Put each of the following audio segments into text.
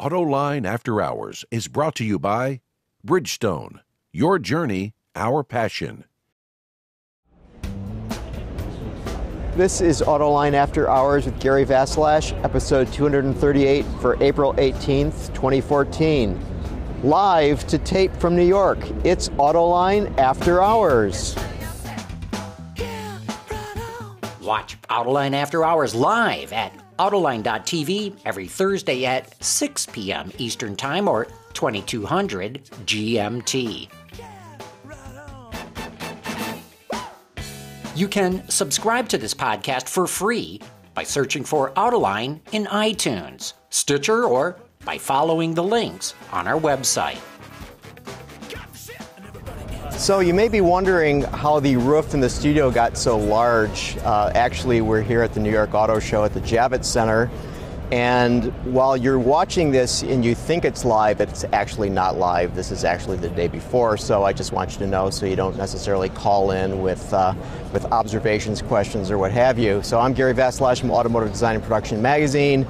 Autoline After Hours is brought to you by Bridgestone. Your journey, our passion. This is Autoline After Hours with Gary Vasilash, episode 238 for April 18th, 2014. Live to tape from New York, it's Autoline After Hours. Watch Autoline After Hours live at Autoline.tv every Thursday at 6 p.m. Eastern Time or 2200 GMT. You can subscribe to this podcast for free by searching for Autoline in iTunes, Stitcher, or by following the links on our website. So you may be wondering how the roof in the studio got so large. Actually, we're here at the New York Auto Show at the Javits Center. And while you're watching this and you think it's live, it's actually not live. This is actually the day before, so I just want you to know so you don't necessarily call in with observations, questions, or what have you. So I'm Gary Vasilash from Automotive Design Production magazine.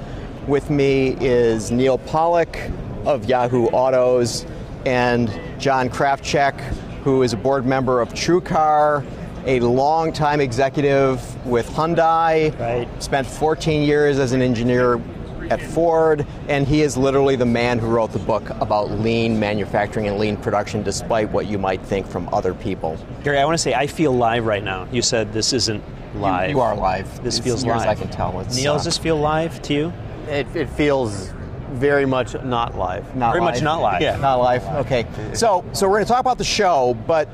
With me is Neil Pollack of Yahoo Autos and John Krafchek, who is a board member of TrueCar, a longtime executive with Hyundai, right. Spent 14 years as an engineer at Ford, and he is literally the man who wrote the book about lean manufacturing and lean production, despite what you might think from other people. Gary, I want to say I feel live right now. You said this isn't live. You are live. This as feels near live. As I can tell. Neil, does this feel live to you? It feels very much not live. Very much not live. Yeah, not live. Okay. So we're going to talk about the show, but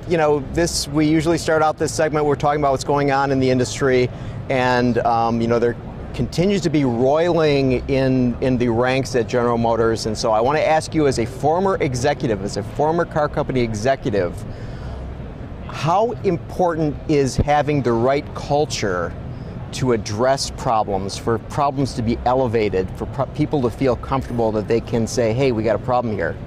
we usually start out this segment. We're talking about what's going on in the industry, and there continues to be roiling in the ranks at General Motors, and so I want to ask you, as a former executive, as a former car company executive, how important is having the right culture to address problems, for problems to be elevated, for people to feel comfortable that they can say, hey, we got a problem here?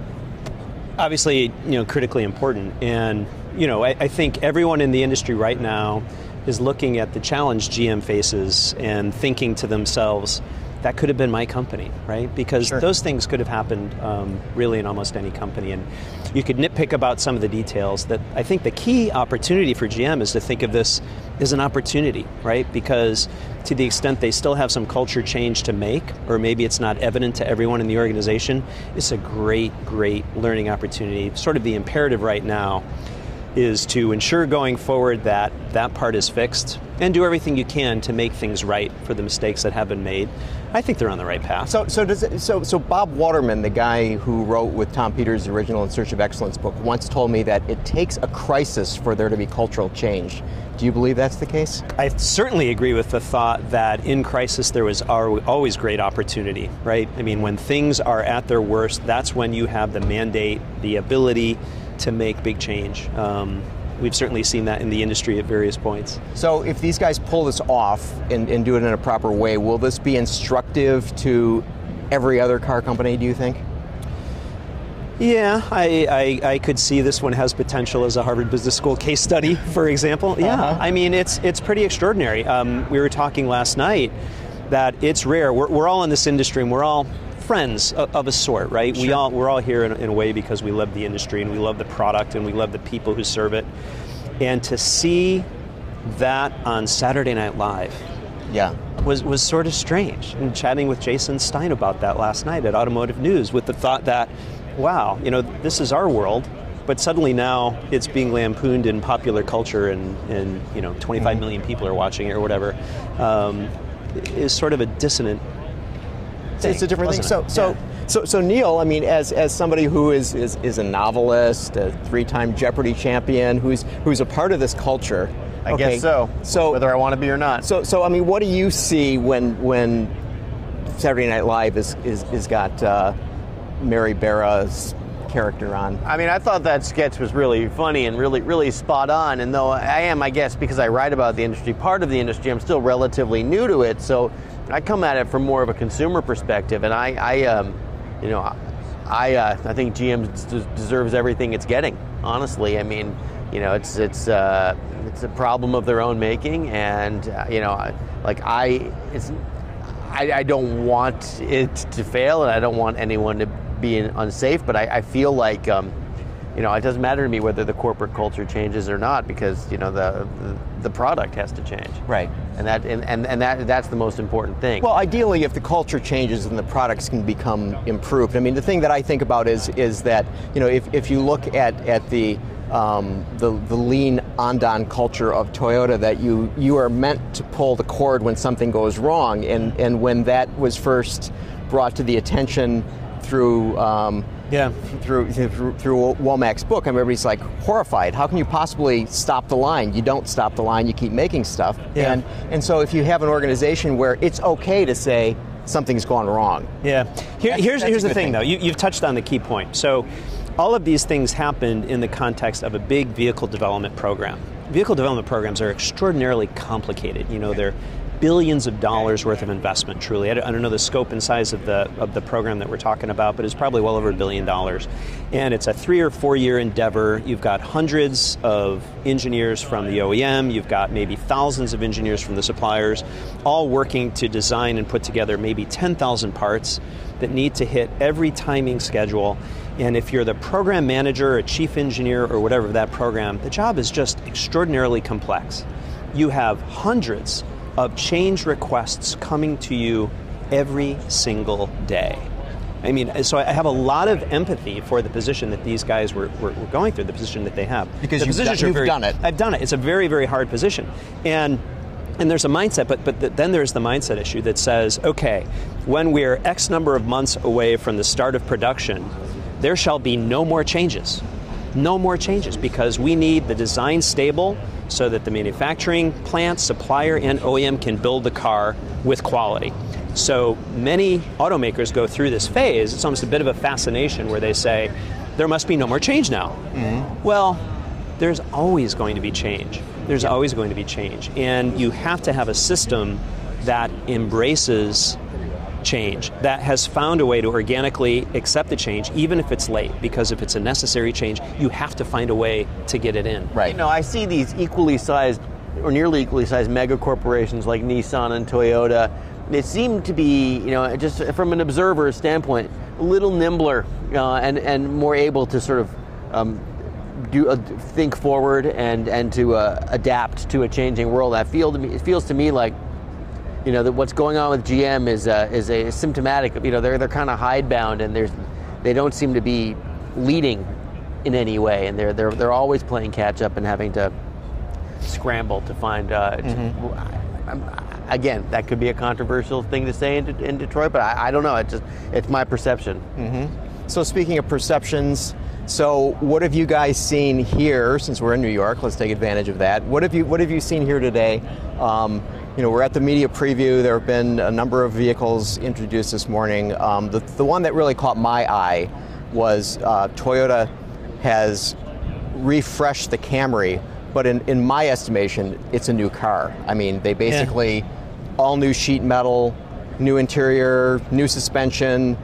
Obviously, critically important. And, I think everyone in the industry right now is looking at the challenge GM faces and thinking to themselves, that could have been my company, right? Because Sure. Those things could have happened really in almost any company. And you could nitpick about some of the details. That I think the key opportunity for GM is to think of this as an opportunity, right? Because to the extent they still have some culture change to make, or maybe it's not evident to everyone in the organization, it's a great, great learning opportunity. Sort of the imperative right now is to ensure going forward that that part is fixed and do everything you can to make things right for the mistakes that have been made. I think they're on the right path. So Bob Waterman, the guy who wrote with Tom Peters the original In Search of Excellence book, once told me that it takes a crisis for there to be cultural change. Do you believe that's the case? I certainly agree with the thought that in crisis there was always great opportunity, right? I mean, when things are at their worst, that's when you have the mandate, the ability to make big change. We've certainly seen that in the industry at various points. So if these guys pull this off and do it in a proper way, will this be instructive to every other car company, do you think? Yeah, I could see this one has potential as a Harvard Business School case study, for example. Yeah, I mean, it's pretty extraordinary. We were talking last night that it's rare. We're all in this industry and we're all friends of a sort, right? Sure. We're all here in a way because we love the industry and we love the product and we love the people who serve it. And to see that on Saturday Night Live, was sort of strange. And chatting with Jason Stein about that last night at Automotive News, with the thought that, wow, this is our world, but suddenly now it's being lampooned in popular culture and 25 million people are watching it or whatever, is sort of a dissonant thing. It's a different thing. So Neil, I mean, as somebody who is a novelist, a 3-time Jeopardy champion, who's a part of this culture. I guess so. So whether I want to be or not. So I mean, what do you see when Saturday Night Live is got Mary Barra's character on? I mean, I thought that sketch was really funny and really, really spot on. And though I am, I guess, because I write about the industry, part of the industry, I'm still relatively new to it. So I come at it from more of a consumer perspective, and I think GM deserves everything it's getting. Honestly, I mean, it's a problem of their own making, and I I don't want it to fail, and I don't want anyone to be unsafe, but I feel like it doesn't matter to me whether the corporate culture changes or not, because the product has to change. Right. And that's the most important thing. Well, ideally, if the culture changes, then the products can become improved. I mean, the thing that I think about is that if you look at the lean Andon culture of Toyota, that you are meant to pull the cord when something goes wrong, and when that was first brought to the attention through Womack's book, everybody's like horrified. How can you possibly stop the line? You don't stop the line, you keep making stuff. Yeah. And so if you have an organization where it's okay to say something's gone wrong. Yeah. Here's the thing, though. You've touched on the key point. So all of these things happened in the context of a big vehicle development program. Vehicle development programs are extraordinarily complicated. They're billions of dollars worth of investment, truly. I don't know the scope and size of the program that we're talking about, but it's probably well over $1 billion. And it's a 3 or 4 year endeavor. You've got hundreds of engineers from the OEM, you've got maybe thousands of engineers from the suppliers, all working to design and put together maybe 10,000 parts that need to hit every timing schedule. And if you're the program manager or chief engineer or whatever of that program, the job is just extraordinarily complex. You have hundreds of change requests coming to you every single day. So I have a lot of empathy for the position that these guys were going through, the position that they have. Because you've done it. I've done it. It's a very, very hard position. And there's a mindset, but then there's the mindset issue that says, okay, when we're X number of months away from the start of production, there shall be no more changes. No more changes, because we need the design stable so that the manufacturing plant, supplier, and OEM can build the car with quality. So many automakers go through this phase. It's almost a bit of a fascination where they say, there must be no more change now. Mm-hmm. Well, there's always going to be change. There's always going to be change. And you have to have a system that embraces change, that has found a way to organically accept the change, even if it's late, because if it's a necessary change, you have to find a way to get it in. Right. I see these equally sized or nearly equally sized mega corporations like Nissan and Toyota. They seem to be, just from an observer standpoint, a little nimbler and more able to sort of think forward and to adapt to a changing world. It feels to me like that what's going on with GM is a symptomatic. They're kind of hidebound, and they don't seem to be leading in any way, and they're always playing catch up and having to scramble to find. Again, that could be a controversial thing to say in Detroit, but I don't know. It's my perception. Mm-hmm. So speaking of perceptions, so what have you guys seen here? Since we're in New York, let's take advantage of that. What have you seen here today? We're at the media preview. There have been a number of vehicles introduced this morning. The one that really caught my eye was Toyota has refreshed the Camry, but in my estimation, it's a new car. They basically all new sheet metal, new interior, new suspension.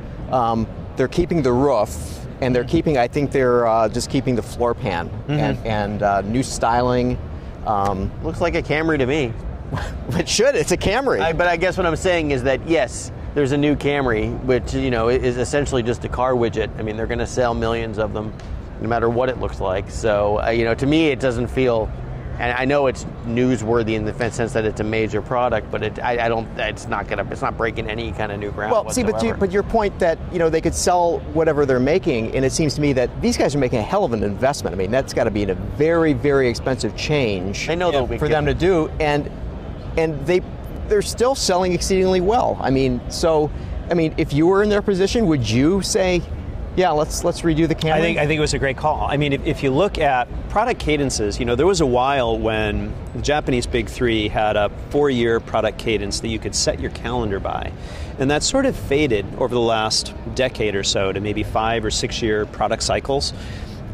They're keeping the roof, and they're just keeping the floor pan, mm-hmm. and new styling. Looks like a Camry to me. It should. It's a Camry. But I guess what I'm saying is that, yes, there's a new Camry, which, is essentially just a car widget. They're going to sell millions of them, no matter what it looks like. So, to me, it doesn't feel, and I know it's newsworthy in the sense that it's a major product, but it's not breaking any kind of new ground. Well, whatsoever. see, but your point that, they could sell whatever they're making, and it seems to me that these guys are making a hell of an investment. That's got to be a very, very expensive change for them to do, and they're still selling exceedingly well. If you were in their position, would you say, yeah, let's redo the Camry? I think it was a great call. If you look at product cadences, there was a while when the Japanese Big Three had a 4-year product cadence that you could set your calendar by. And that sort of faded over the last decade or so to maybe 5 or 6 year product cycles.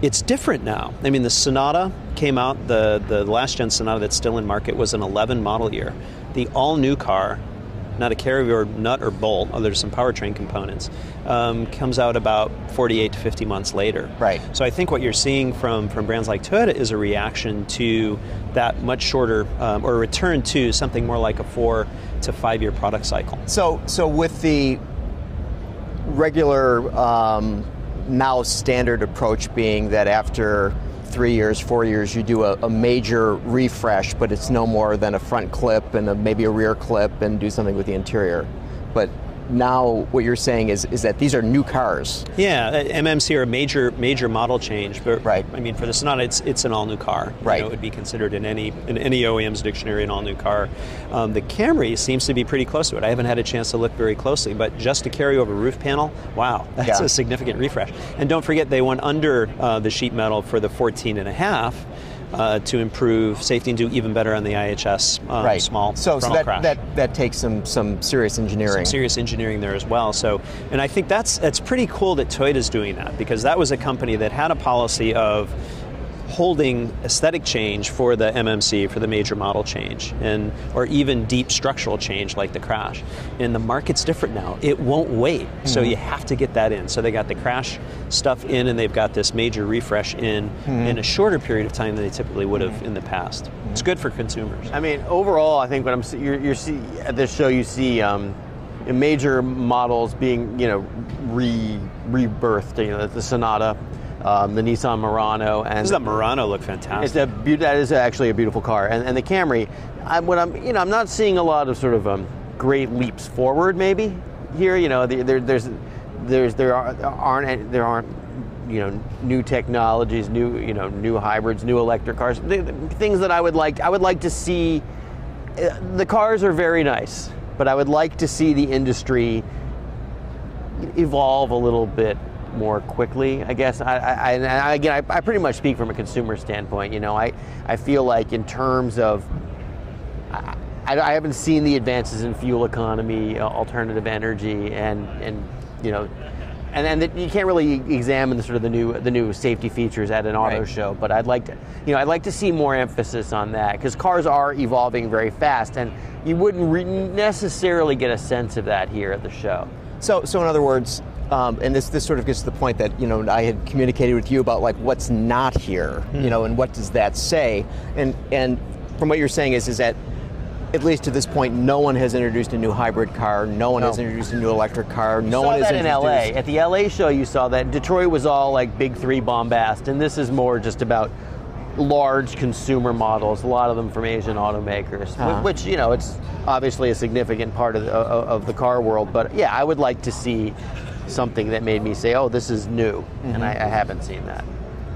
It's different now. The Sonata came out, the last gen Sonata that's still in market was an 11 model year. The all-new car not a carryover nut or bolt, although there's some powertrain components, comes out about 48 to 50 months later. Right. So I think what you're seeing from brands like Toyota is a reaction to that much shorter, or a return to something more like a 4 to 5 year product cycle. So with the regular, now standard approach being that after 3 years, 4 years, you do a major refresh, but it's no more than a front clip and maybe a rear clip and do something with the interior. But now what you're saying is that these are new cars. Yeah, MMC are a major model change. But right. I mean, for the Sonata, it's an all-new car. Right. You know, it would be considered in any OEM's dictionary an all-new car. The Camry seems to be pretty close to it. I haven't had a chance to look very closely, but just to carry over roof panel, wow, that's a significant refresh. And don't forget, they went under the sheet metal for the 14.5. To improve safety and do even better on the IHS small frontal crash. That takes some serious engineering. Some serious engineering there as well. So, and I think that's pretty cool that Toyota's doing that, because that was a company that had a policy of holding aesthetic change for the MMC, for the major model change, or even deep structural change like the crash. And the market's different now. It won't wait. So you have to get that in. So they got the crash stuff in, and they've got this major refresh in a shorter period of time than they typically would have in the past. It's good for consumers. I mean, overall, I think what you're see at this show, you see major models being, rebirthed. You know, the Sonata, the Nissan Murano, and does that Murano look fantastic? That is actually a beautiful car, and the Camry. I'm not seeing a lot of sort of great leaps forward. Maybe here, there aren't new technologies, new hybrids, new electric cars, things that I would like to see. The cars are very nice, but I would like to see the industry evolve a little bit more quickly, I guess. I pretty much speak from a consumer standpoint. I feel like in terms of, I haven't seen the advances in fuel economy, alternative energy, and that you can't really examine the new safety features at an auto show. But I'd like to see more emphasis on that, because cars are evolving very fast, and you wouldn't necessarily get a sense of that here at the show. So in other words, and this sort of gets to the point that I had communicated with you about, like, what's not here, and what does that say? And from what you're saying is that at least to this point, no one has introduced a new hybrid car. No one has introduced a new electric car. No one has introduced. You saw that in LA. At the LA show, you saw that. Detroit was all like big three bombast, and this is more just about large consumer models. A lot of them from Asian automakers, which it's obviously a significant part of the car world. But yeah, I would like to see something that made me say, "Oh, this is new," and I haven't seen that.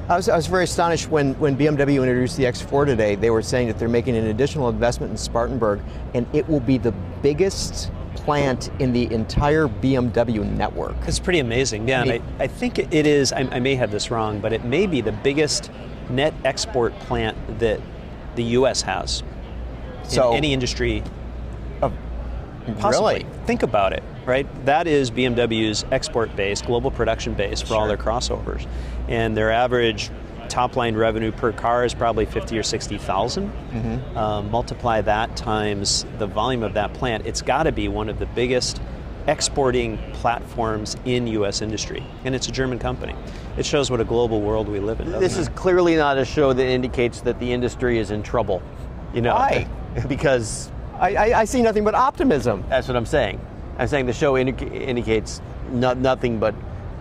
I was very astonished when BMW introduced the X4 today. They were saying that they're making an additional investment in Spartanburg, and it will be the biggest plant in the entire BMW network. It's pretty amazing. Yeah, and I think it is, I may have this wrong, but it may be the biggest net export plant that the U.S. has in any industry. Possibly. Really? Think about it, right? That is BMW's export base, global production base for all their crossovers. And their average top-line revenue per car is probably 50 or 60,000. Multiply that times the volume of that plant, it's got to be one of the biggest exporting platforms in U.S. industry. And it's a German company. It shows what a global world we live in. This is clearly not a show that indicates that the industry is in trouble. Why? Because I see nothing but optimism. That's what I'm saying. I'm saying the show indicates nothing but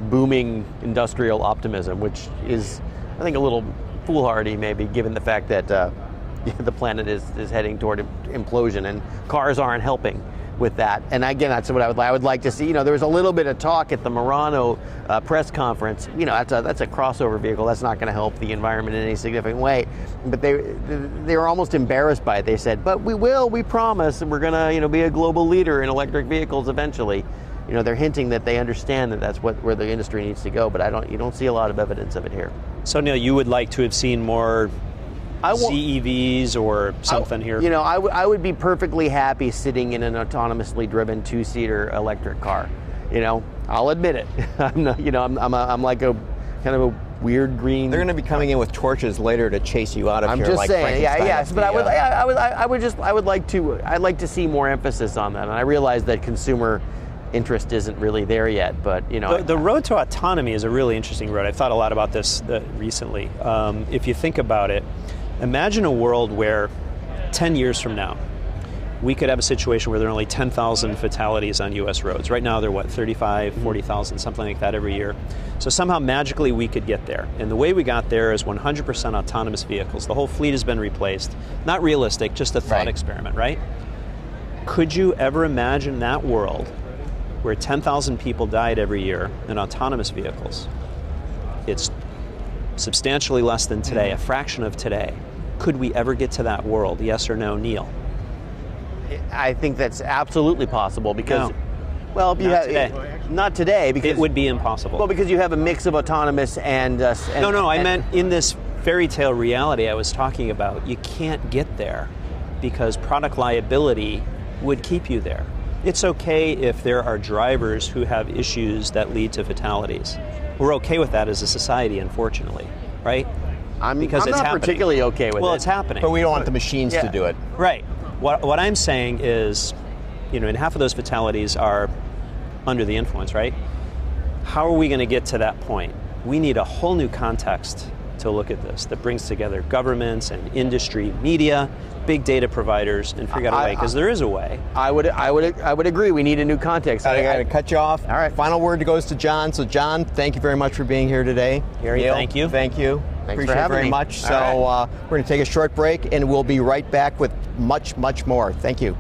booming industrial optimism, which is, I think, a little foolhardy, maybe, given the fact that the planet is heading toward implosion, and cars aren't helping with that. And again, that's what I would like to see. There was a little bit of talk at the Murano press conference. That's a crossover vehicle. That's not going to help the environment in any significant way. But they were almost embarrassed by it. They said, "But we promise, and we're going to be a global leader in electric vehicles eventually." They're hinting that they understand that that's where the industry needs to go. But you don't see a lot of evidence of it here. So Neil, you would like to have seen more CEVs or something here? I would be perfectly happy sitting in an autonomously driven two-seater electric car. I'll admit it. I'm not, I'm like a kind of a weird green. They're going to be coming in with torches later to chase you out of I'm here. just like saying, yes, but I would like to see more emphasis on that, and I realize that consumer interest isn't really there yet, but the road to autonomy is a really interesting road. I've thought a lot about this recently. If you think about it, imagine a world where 10 years from now, we could have a situation where there are only 10,000 fatalities on U.S. roads. Right now, they're 35, 40,000, something like that every year. So somehow, magically, we could get there. And the way we got there is 100% autonomous vehicles. The whole fleet has been replaced. Not realistic, just a thought experiment, right? Could you ever imagine that world where 10,000 people died every year in autonomous vehicles? It's substantially less than today, a fraction of today. Could we ever get to that world? Yes or no, Neil? I think that's absolutely possible because, No. well, not today because It would be impossible. Well, because you have a mix of autonomous and No, I meant in this fairy tale reality I was talking about, you can't get there because product liability would keep you there. It's okay if there are drivers who have issues that lead to fatalities. We're okay with that as a society, unfortunately, right? Because I'm it's not happening. particularly okay with it. Well, it's happening. But we don't want the machines to do it. Right. What I'm saying is, and half of those fatalities are under the influence, right? How are we going to get to that point? We need a whole new context to look at this that brings together governments and industry, media, big data providers, and figure out a way, because there is a way. I would agree. We need a new context. I got to cut you off. All right. Final word goes to John. So, John, thank you very much for being here today. Gary, Neil, thank you. Thank you. Thanks Appreciate for having it very me. much. All So, right. we're going to take a short break, and we'll be right back with much, much more. Thank you.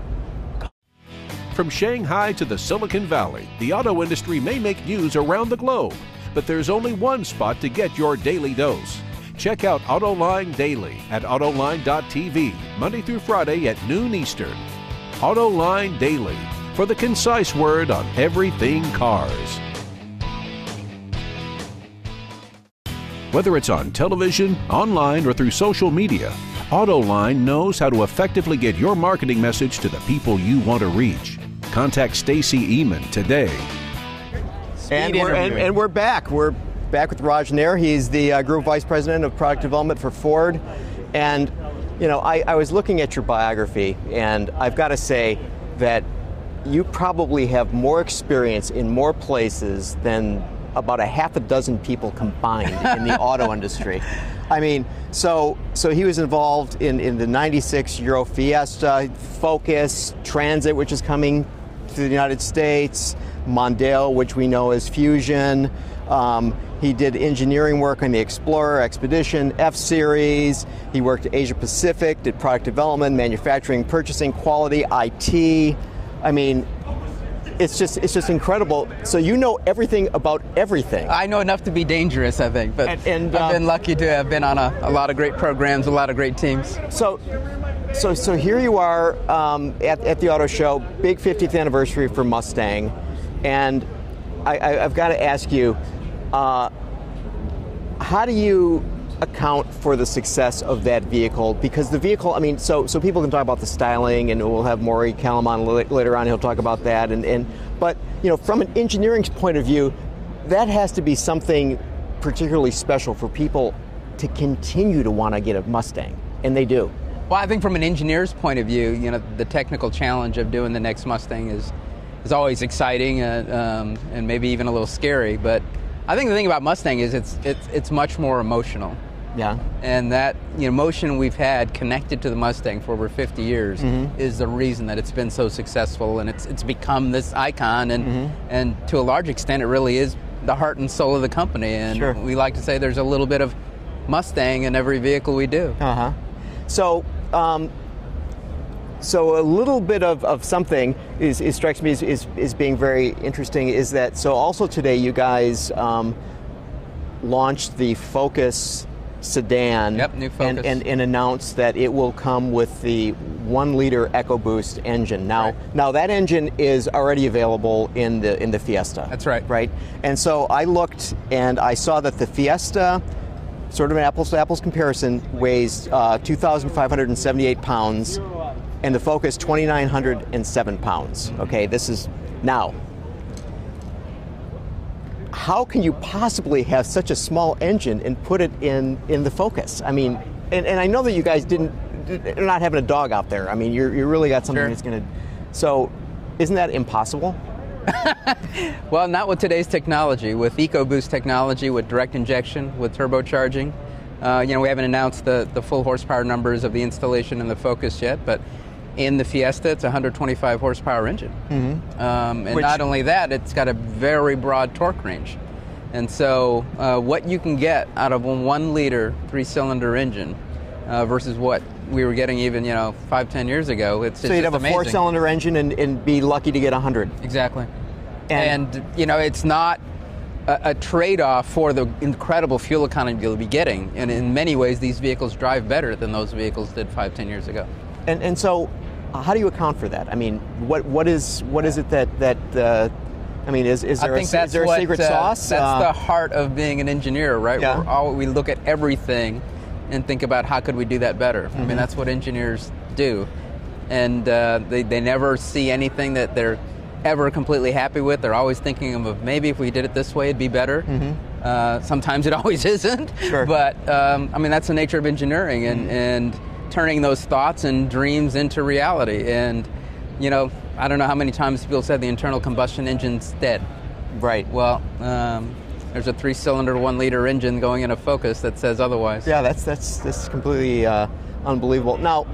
From Shanghai to the Silicon Valley, the auto industry may make news around the globe, but there's only one spot to get your daily dose. Check out Autoline Daily at Autoline.tv, Monday through Friday at noon Eastern. Autoline Daily, for the concise word on everything cars. Whether it's on television, online, or through social media, Autoline knows how to effectively get your marketing message to the people you want to reach. Contact Stacy Eman today. And we're back. We're back with Raj Nair. He's the Group Vice President of Product Development for Ford. And, I was looking at your biography, and I've got to say that you probably have more experience in more places than about a half a dozen people combined in the auto industry. I mean, so he was involved in the 96 Euro Fiesta, Focus, Transit, which is coming to the United States, Mondale, which we know as Fusion. He did engineering work on the Explorer, Expedition, F-Series. He worked at Asia Pacific, did product development, manufacturing, purchasing, quality, IT. I mean, it's just incredible. So you know everything about everything. I know enough to be dangerous, I think, but and I've been lucky to have been on a lot of great programs, a lot of great teams. So here you are at the auto show, big 50th anniversary for Mustang, and I've got to ask you, how do you account for the success of that vehicle? Because the vehicle, I mean, so people can talk about the styling, and we'll have Moray, Callum on later on. He'll talk about that, but from an engineering point of view, that has to be something particularly special for people to continue to want to get a Mustang, and they do. Well, I think from an engineer's point of view, the technical challenge of doing the next Mustang is always exciting and maybe even a little scary. But I think the thing about Mustang is it's much more emotional. Yeah. And that emotion we've had connected to the Mustang for over 50 years is the reason that it's been so successful, and it's become this icon, and to a large extent it really is the heart and soul of the company. And Sure. we like to say there's a little bit of Mustang in every vehicle we do. Uh-huh. So a little bit of something strikes me as being very interesting is that, so also today you guys launched the Focus sedan. Yep, new Focus. And announced that it will come with the 1-liter EcoBoost engine. Now that engine is already available in the Fiesta. That's right. Right? And so I looked and I saw that the Fiesta, sort of an apples to apples comparison, weighs 2,578 pounds, and the Focus 2,907 pounds. Okay, this is now. how can you possibly have such a small engine and put it in the Focus? I mean, and I know that you guys you're not having a dog out there. I mean, you really got something that's going to. So, isn't that impossible? Well, not with today's technology. With EcoBoost technology, with direct injection, with turbocharging. We haven't announced the full horsepower numbers of the installation in the Focus yet, but in the Fiesta, it's a 125 horsepower engine. And not only that, it's got a very broad torque range. And so what you can get out of a 1 liter 3-cylinder engine versus what we were getting even 5-10 years ago, it's so you'd have amazing. A 4-cylinder engine and be lucky to get 100. Exactly. And it's not a trade-off for the incredible fuel economy you'll be getting. And in many ways, these vehicles drive better than those vehicles did 5-10 years ago. And so, how do you account for that? I mean, what is it that I mean, is there a secret sauce? That's the heart of being an engineer, right? Yeah. We look at everything and think about how could we do that better. I mean, that's what engineers do, and they never see anything that they're ever completely happy with. They're always thinking of maybe if we did it this way, it'd be better. Sometimes it always isn't. Sure. But I mean, that's the nature of engineering, and turning those thoughts and dreams into reality. And I don't know how many times people said the internal combustion engine's dead. Right. Well, there's a 3-cylinder 1 liter engine going in a Focus that says otherwise. Yeah, that's completely unbelievable. Now,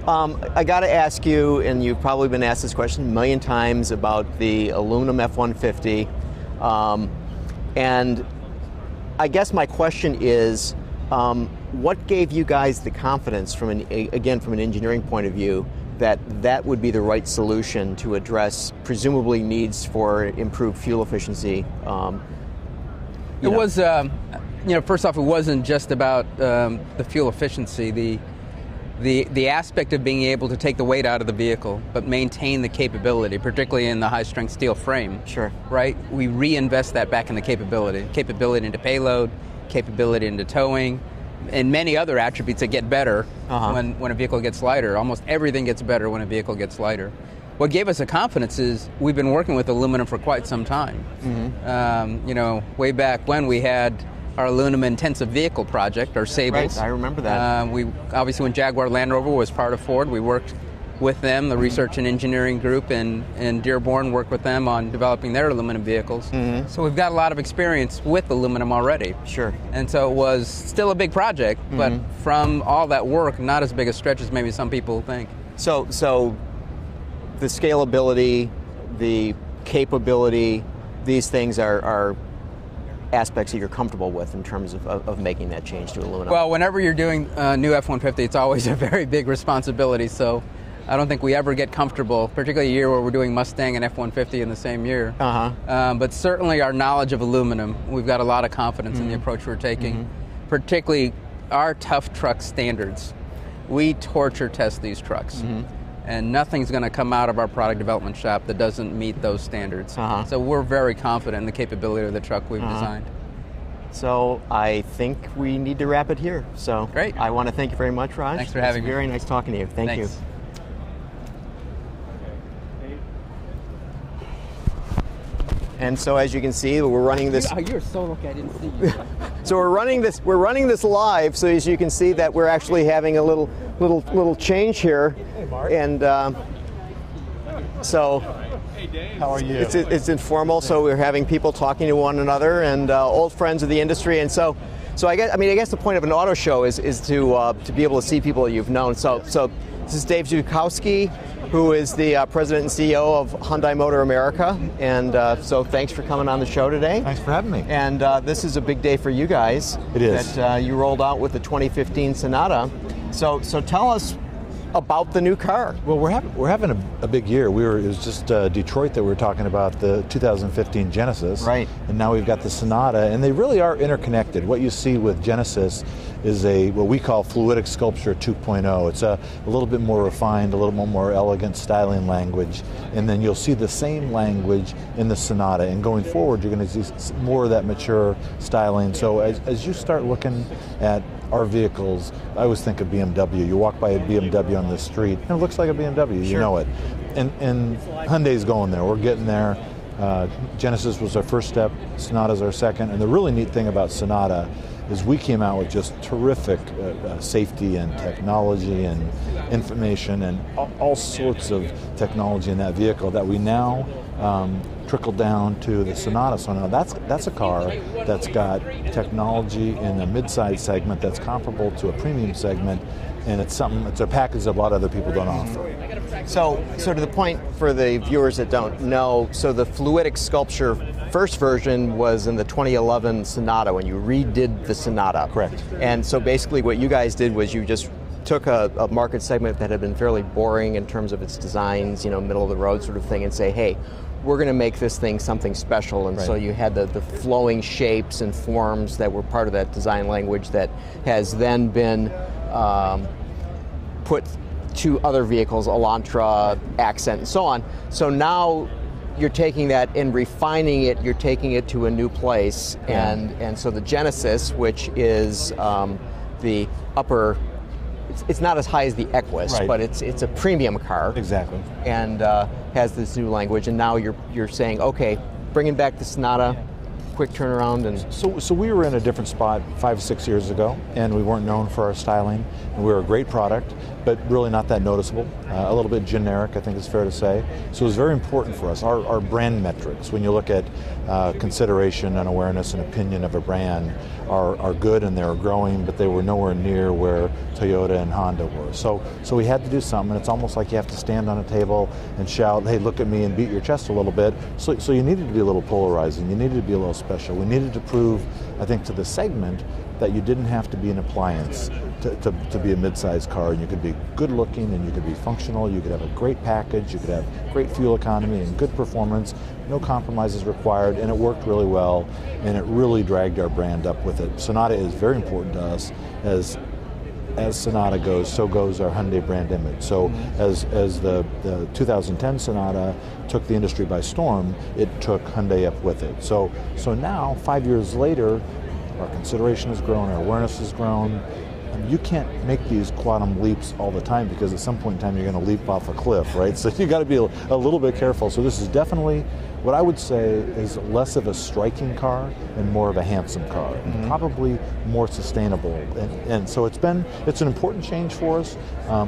I got to ask you, and you've probably been asked this question a million times about the aluminum F-150, and I guess my question is, what gave you guys the confidence, from an engineering point of view, that would be the right solution to address presumably needs for improved fuel efficiency? It was, first off, it wasn't just about the fuel efficiency. The aspect of being able to take the weight out of the vehicle, but maintain the capability, particularly in the high-strength steel frame. Sure. Right? We reinvest that back in the capability into payload, capability into towing, and many other attributes that get better when a vehicle gets lighter. Almost everything gets better when a vehicle gets lighter. What gave us the confidence is we've been working with aluminum for quite some time. Way back when we had our aluminum intensive vehicle project, our Sables. Right, I remember that. We obviously, when Jaguar Land Rover was part of Ford, we worked with them, the research and engineering group in Dearborn, worked with them on developing their aluminum vehicles. So we've got a lot of experience with aluminum already. Sure. And so it was still a big project, but from all that work, not as big a stretch as maybe some people think. So the scalability, the capability, these things are aspects that you're comfortable with in terms of making that change to aluminum. Well, whenever you're doing a new F-150, it's always a very big responsibility, so I don't think we ever get comfortable, particularly a year where we're doing Mustang and F-150 in the same year. But certainly our knowledge of aluminum, we've got a lot of confidence in the approach we're taking, particularly our tough truck standards. We torture test these trucks. And nothing's going to come out of our product development shop that doesn't meet those standards. So we're very confident in the capability of the truck we've designed. So I think we need to wrap it here. So great. I want to thank you very much, Raj. Thanks for having me. Very nice talking to you. Thank you. And so, as you can see, we're running this. You're so lucky I didn't see you. So we're running this live. So as you can see, that we're actually having a little change here, and so. Hey Dave. How are you? It's informal. So we're having people talking to one another and old friends of the industry, and so I guess the point of an auto show is to be able to see people that you've known. So this is Dave Zuchowski, who is the president and CEO of Hyundai Motor America. And so thanks for coming on the show today. Thanks for having me. And this is a big day for you guys. It is. That you rolled out with the 2015 Sonata. So tell us about the new car. Well, we're having a big year. It was just Detroit that we were talking about, the 2015 Genesis. Right. And now we've got the Sonata, and they really are interconnected. What you see with Genesis is what we call fluidic sculpture 2.0. It's a little bit more refined, a little more elegant styling language, and then you'll see the same language in the Sonata. And going forward, you're going to see more of that mature styling. So as you start looking at our vehicles, I always think of BMW. You walk by a BMW on the street, and it looks like a BMW. Sure. You know it. And Hyundai's going there. We're getting there. Genesis was our first step, Sonata's our second, and the really neat thing about Sonata is we came out with just terrific safety and technology and information and all sorts of technology in that vehicle that we now trickle down to the Sonata. So now that's a car that's got technology in the mid-size segment that's comparable to a premium segment, and it's a package that a lot of other people don't offer. So to the point for the viewers that don't know, so the fluidic sculpture first version was in the 2011 Sonata when you redid the Sonata. Correct. And so basically what you guys did was you just took a market segment that had been fairly boring in terms of its designs, middle of the road sort of thing, and say, hey, we're going to make this thing something special. And so you had the flowing shapes and forms that were part of that design language that has then been put to other vehicles, Elantra, Accent, and so on. So now you're taking that and refining it, you're taking it to a new place. And so the Genesis, which is the upper, it's not as high as the Equus, but it's a premium car. Exactly. And has this new language, and now you're saying, okay, bringing back the Sonata, quick turnaround. And so we were in a different spot 5 or 6 years ago, and we weren't known for our styling, and we were a great product, but really not that noticeable. A little bit generic, I think it's fair to say. So it was very important for us. Our brand metrics, when you look at consideration and awareness and opinion of a brand, are good, and they're growing, but they were nowhere near where Toyota and Honda were. So we had to do something, and it's almost like you have to stand on a table and shout, hey, look at me, and beat your chest a little bit. So you needed to be a little polarizing. You needed to be a little special. We needed to prove, I think, to the segment that you didn't have to be an appliance to be a mid-sized car, and you could be good looking, and you could be functional, you could have a great package, you could have great fuel economy and good performance, no compromises required, and it worked really well, and it really dragged our brand up with it. Sonata is very important to us. As Sonata goes, so goes our Hyundai brand image. So as the 2010 Sonata took the industry by storm, it took Hyundai up with it. So now, 5 years later, our consideration has grown, our awareness has grown. You can't make these quantum leaps all the time, because at some point in time you're going to leap off a cliff, right? So you got to be a little bit careful. So this is definitely what I would say is less of a striking car and more of a handsome car, and probably more sustainable. And so it's an important change for us.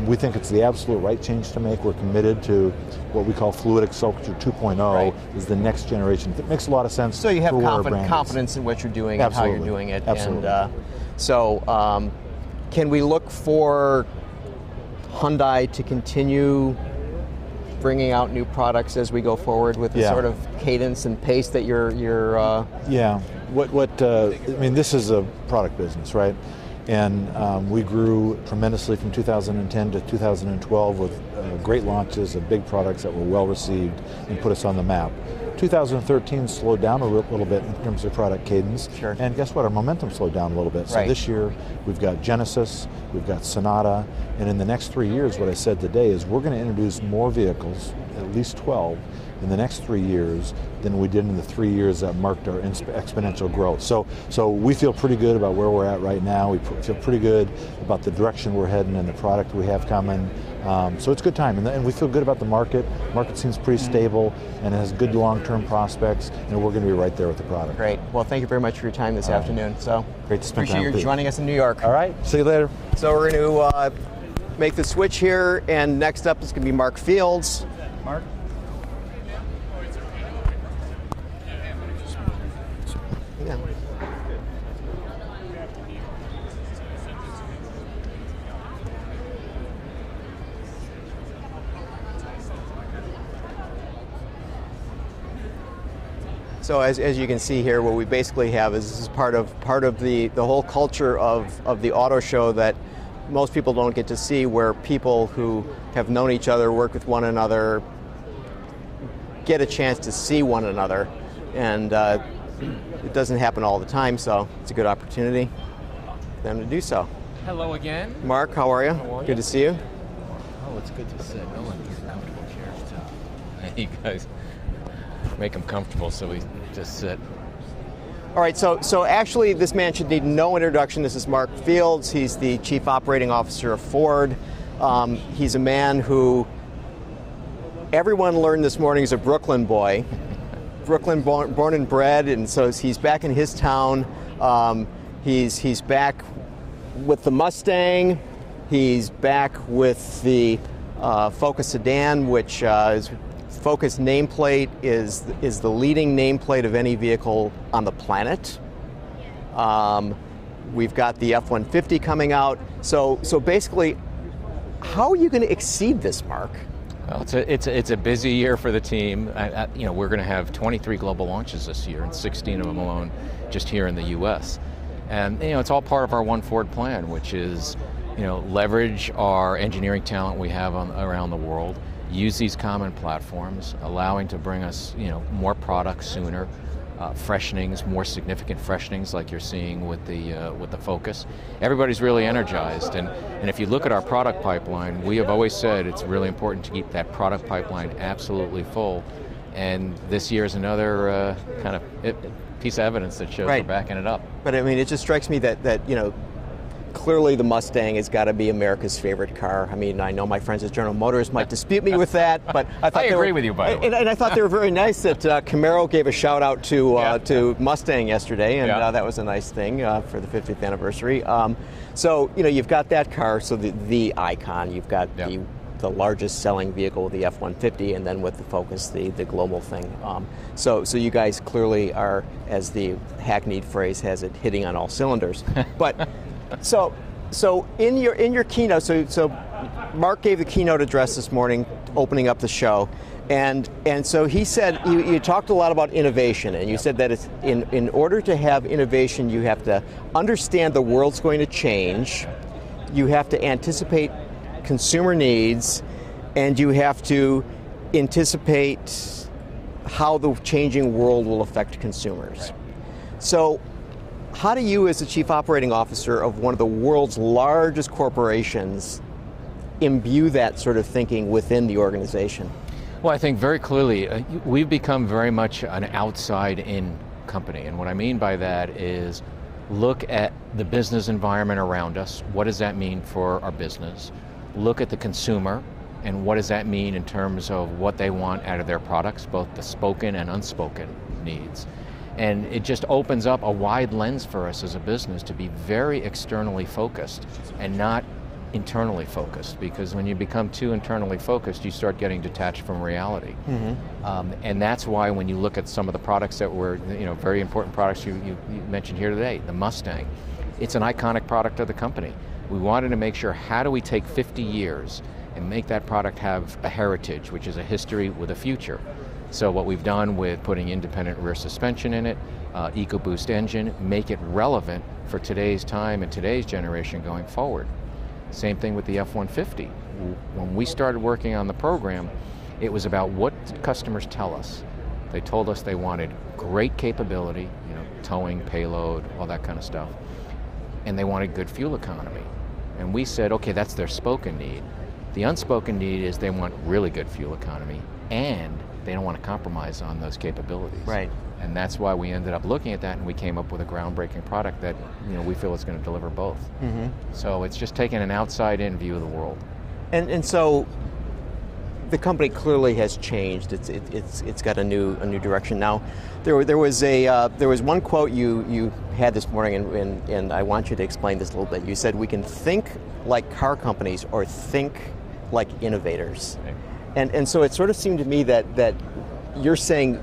We think it's the absolute right change to make. We're committed to what we call fluidic sculpture 2.0 is the next generation. It makes a lot of sense. So you have for confidence in what you're doing and how you're doing it. Absolutely. And can we look for Hyundai to continue bringing out new products as we go forward with the sort of cadence and pace that you're Yeah. I mean, this is a product business, right? And we grew tremendously from 2010 to 2012 with great launches of big products that were well received and put us on the map. 2013 slowed down a little bit in terms of product cadence. Sure. And guess what? Our momentum slowed down a little bit. So this year, we've got Genesis, we've got Sonata, and in the next 3 years, what I said today is we're going to introduce more vehicles, at least 12, in the next 3 years than we did in the 3 years that marked our exponential growth. So we feel pretty good about where we're at right now. We feel pretty good about the direction we're heading and the product we have coming. So it's a good time, and we feel good about the market. Market seems pretty stable, and it has good long-term prospects, and we're going to be right there with the product. Great. Well, thank you very much for your time this afternoon. So great to spend time appreciate with you you. joining us in New York. All right. See you later. So we're going to make the switch here, and next up is going to be Mark Fields. Mark. Yeah. So as you can see here, what we basically have is this is part of the whole culture of the auto show that most people don't get to see, where people who have known each other, work with one another, get a chance to see one another, and it doesn't happen all the time, so it's a good opportunity for them to do so. Hello again. Mark, how are you? Good to see you. Oh, it's good to sit. No one needs comfortable chairs too. You guys make them comfortable, so we just sit. All right, so actually this man should need no introduction. This is Mark Fields. He's the Chief Operating Officer of Ford. He's a man who everyone learned this morning is a Brooklyn boy. Brooklyn born and bred, and so he's back in his town. He's back with the Mustang. He's back with the Focus sedan, which is Focus nameplate is the leading nameplate of any vehicle on the planet. We've got the F-150 coming out. So basically, how are you going to exceed this mark? Well, it's a busy year for the team. We're going to have 23 global launches this year, and 16 of them alone just here in the U.S. And it's all part of our One Ford plan, which is leverage our engineering talent we have around the world, use these common platforms, allowing to bring us more products sooner, freshenings, more significant freshenings like you're seeing with the Focus. Everybody's really energized, and if you look at our product pipeline, we have always said it's really important to keep that product pipeline absolutely full, and this year is another kind of piece of evidence that shows we're backing it up. But I mean, it just strikes me that clearly the Mustang has got to be America's favorite car. I mean, I know my friends at General Motors might dispute me with that, but I agree with you, by the way. And I thought they were very nice that Camaro gave a shout out to Mustang yesterday, and that was a nice thing for the 50th anniversary. So you've got that car, so the icon. You've got the largest selling vehicle, the F-150, and then with the Focus, the global thing. So you guys clearly are, as the hackneyed phrase has it, hitting on all cylinders. But So in your keynote, so Mark gave the keynote address this morning, opening up the show, and so he said you talked a lot about innovation, and you said that it's in order to have innovation, you have to understand the world's going to change, you have to anticipate consumer needs, and you have to anticipate how the changing world will affect consumers. So how do you, as the Chief Operating Officer of one of the world's largest corporations, imbue that sort of thinking within the organization? Well, I think very clearly, we've become very much an outside-in company. And what I mean by that is look at the business environment around us. What does that mean for our business? Look at the consumer, and what does that mean in terms of what they want out of their products, both the spoken and unspoken needs. And it just opens up a wide lens for us as a business to be very externally focused and not internally focused, because when you become too internally focused, you start getting detached from reality. And that's why when you look at some of the products that were, very important products you mentioned here today, the Mustang, it's an iconic product of the company. We wanted to make sure, how do we take 50 years and make that product have a heritage, which is a history with a future? So what we've done with putting independent rear suspension in it, EcoBoost engine, make it relevant for today's time and today's generation going forward. Same thing with the F-150. When we started working on the program, it was about what customers tell us. They told us they wanted great capability, towing, payload, all that kind of stuff, and they wanted good fuel economy. And we said, okay, that's their spoken need. The unspoken need is they want really good fuel economy, and they don't want to compromise on those capabilities. Right. And that's why we ended up looking at that, and we came up with a groundbreaking product that we feel is going to deliver both. So it's just taking an outside-in view of the world. And so the company clearly has changed. It's got a new direction now. There was one quote you had this morning, and I want you to explain this a little bit. You said we can think like car companies or think like innovators. Right. And so it sort of seemed to me that you're saying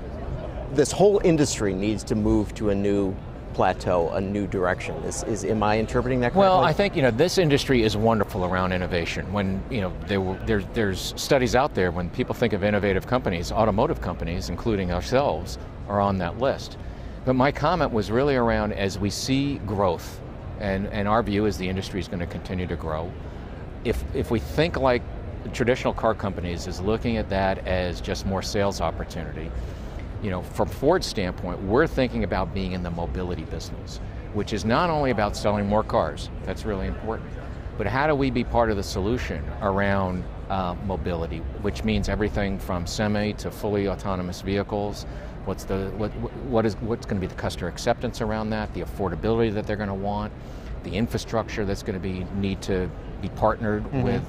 this whole industry needs to move to a new plateau, a new direction. Am I interpreting that correctly? Well, I think this industry is wonderful around innovation. When there's studies out there, when people think of innovative companies, automotive companies, including ourselves, are on that list. But my comment was really around, as we see growth, and our view is the industry is going to continue to grow. If we think like traditional car companies is looking at that as just more sales opportunity. From Ford's standpoint, we're thinking about being in the mobility business, which is not only about selling more cars, that's really important, but how do we be part of the solution around mobility, which means everything from semi to fully autonomous vehicles. What's going to be the customer acceptance around that, the affordability that they're going to want, the infrastructure that's going to need to be partnered with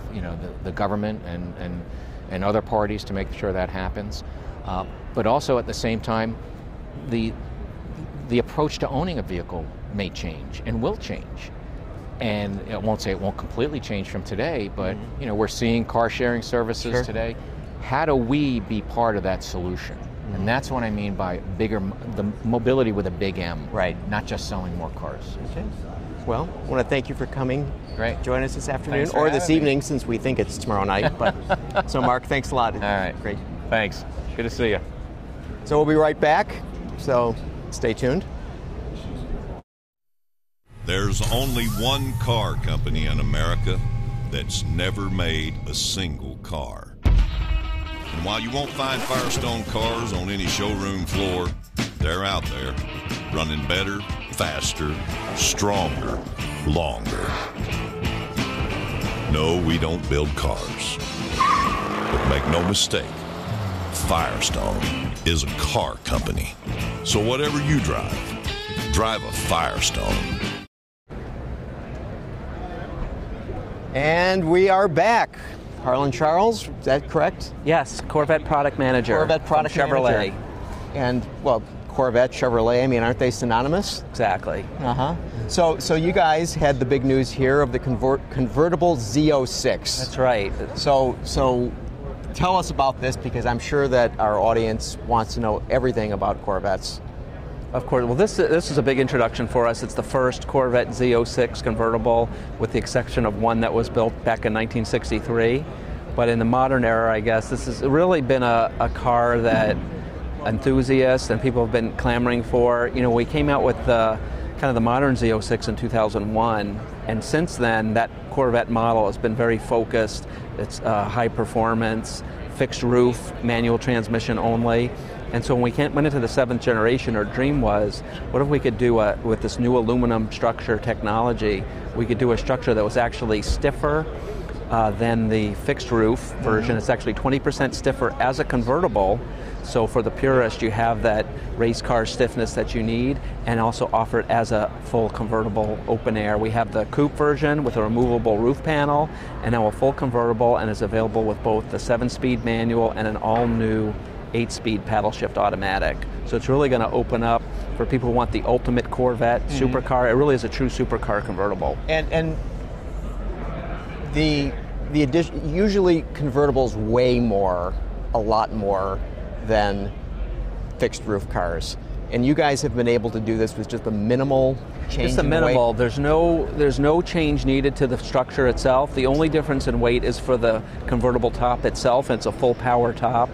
the government and other parties to make sure that happens. But also at the same time, the approach to owning a vehicle may change and will change. And I won't say it won't completely change from today, but we're seeing car sharing services today. How do we be part of that solution? And that's what I mean by the mobility with a big M. Right. Not just selling more cars. Okay. Well, I want to thank you for coming. Great. Join us this afternoon Thanks for or this having me. evening, since we think it's tomorrow night. But so, Mark, thanks a lot. All right. Great. Thanks. Good to see you. So we'll be right back. So stay tuned. There's only one car company in America that's never made a single car. And while you won't find Firestone cars on any showroom floor, they're out there, running better, faster, stronger, longer. No, we don't build cars. But make no mistake, Firestone is a car company. So whatever you drive a Firestone. And we are back. Harlan Charles, is that correct? Yes, Corvette product manager. Corvette product from Chevrolet. manager. And, well, Corvette, Chevrolet, I mean, aren't they synonymous? Exactly. Uh-huh. So you guys had the big news here of the convertible Z06. That's right. So tell us about this, because I'm sure that our audience wants to know everything about Corvettes. Of course. Well, this is a big introduction for us. It's the first Corvette Z06 convertible, with the exception of one that was built back in 1963. But in the modern era, I guess, this has really been a car that enthusiasts and people have been clamoring for. We came out with the modern Z06 in 2001, and since then, that Corvette model has been very focused. It's high performance, fixed roof, manual transmission only. And so when we went into the 7th generation, our dream was, what if we could do, with this new aluminum structure technology, we could do a structure that was actually stiffer than the fixed roof version. It's actually 20% stiffer as a convertible. So for the purist, you have that race car stiffness that you need, and also offer it as a full convertible open air. We have the coupe version with a removable roof panel, and now a full convertible, and is available with both the 7-speed manual and an all-new 8-speed paddle shift automatic. So it's really going to open up for people who want the ultimate Corvette supercar. It really is a true supercar convertible. And the addition, usually convertibles weigh a lot more than fixed roof cars. And you guys have been able to do this with just a minimal change. Just a minimal. There's no change needed to the structure itself. The only difference in weight is for the convertible top itself. It's a full power top.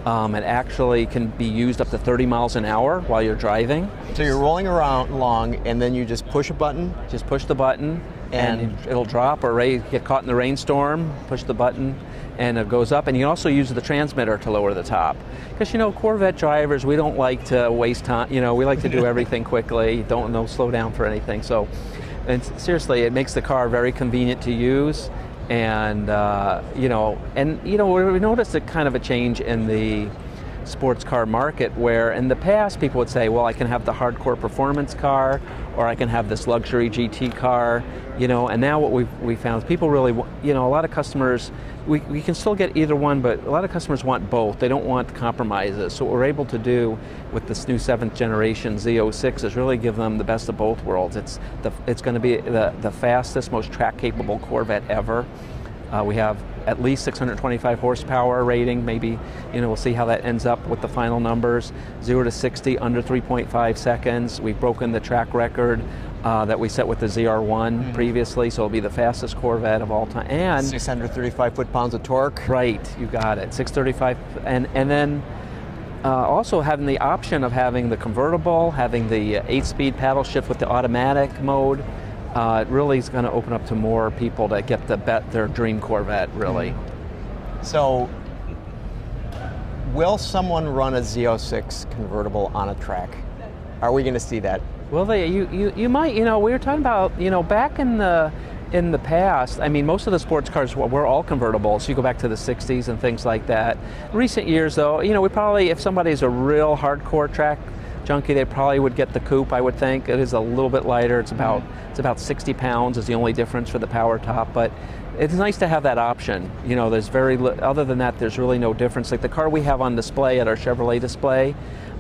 It actually can be used up to 30 miles an hour while you're driving. So you're rolling around along, and then you just push a button? Just push the button, and it'll drop, or get caught in the rainstorm, push the button, and it goes up. And you can also use the transmitter to lower the top. Because, Corvette drivers, we don't like to waste time. We like to do everything quickly, don't slow down for anything. So, and seriously, it makes the car very convenient to use. And we noticed a kind of a change in the sports car market, where in the past people would say, well, I can have the hardcore performance car, or I can have this luxury GT car, and now what we found is people really, a lot of customers, we can still get either one, but a lot of customers want both. They don't want compromises. So what we're able to do with this new 7th generation Z06 is really give them the best of both worlds. It's going to be the fastest, most track-capable Corvette ever. We have at least 625 horsepower rating. Maybe, we'll see how that ends up with the final numbers. 0 to 60 under 3.5 seconds. We've broken the track record that we set with the ZR1 previously, so it'll be the fastest Corvette of all time. And 635 foot-pounds of torque. Right, you got it. 635, and then also having the option of having the convertible, having the 8-speed paddle shift with the automatic mode. It really is going to open up to more people to get their dream Corvette, really. So, will someone run a Z06 convertible on a track? Are we going to see that? Well, you might. We were talking about, back in the past. I mean, most of the sports cars were all convertibles. You go back to the 60s and things like that. In recent years, though, we probably, if somebody's a real hardcore track junky, they probably would get the coupe, I would think. It is a little bit lighter. It's about 60 pounds is the only difference for the power top, but it's nice to have that option. You know, there's other than that, there's really no difference. Like the car we have on display at our Chevrolet display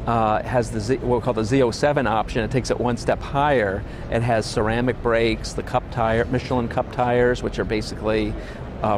has what we call the Z07 option. It takes it one step higher. It has ceramic brakes, the Michelin Cup tires, which are basically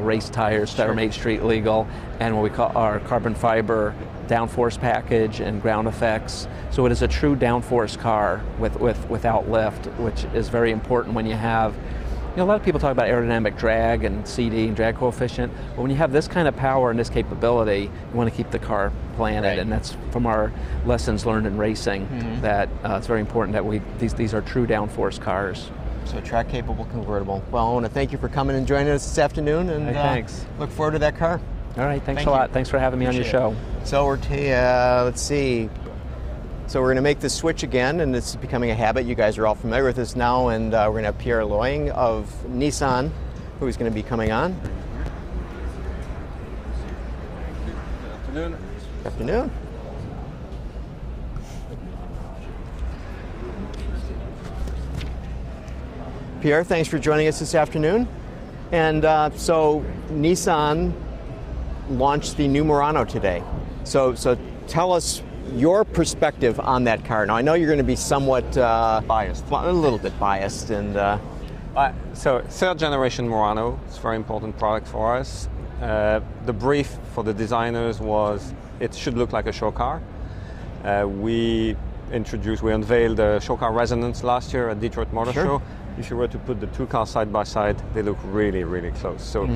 race tires that are made street legal, and what we call our carbon fiber downforce package and ground effects. So it is a true downforce car without lift, which is very important when you have, you know, a lot of people talk about aerodynamic drag and CD and drag coefficient, but when you have this kind of power and this capability, you want to keep the car planted, and that's from our lessons learned in racing, that it's very important that these are true downforce cars. So track-capable convertible. Well, I want to thank you for coming and joining us this afternoon, and thanks. Look forward to that car. All right, thanks a lot. Thanks for having me on your show. So let's see. So we're going to make this switch again, and it's becoming a habit. You guys are all familiar with this now, and we're going to have Pierre Loing of Nissan, who's going to be coming on. Good afternoon. Good afternoon. Pierre, thanks for joining us this afternoon. And so Nissan launched the new Murano today. So tell us your perspective on that car. Now, I know you're going to be somewhat Biased. a little bit biased. And So third generation Murano, it's a very important product for us. The brief for the designers was it should look like a show car. We unveiled the show car Resonance last year at Detroit Motor Show. If you were to put the two cars side by side, they look really, really close. So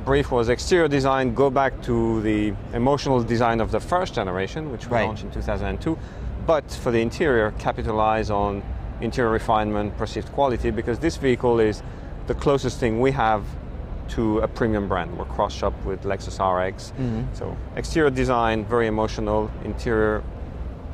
brief was exterior design, go back to the emotional design of the first generation, which we launched in 2002, but for the interior, capitalize on interior refinement, perceived quality, because this vehicle is the closest thing we have to a premium brand. We're cross-shopped with Lexus RX. So exterior design, very emotional, interior,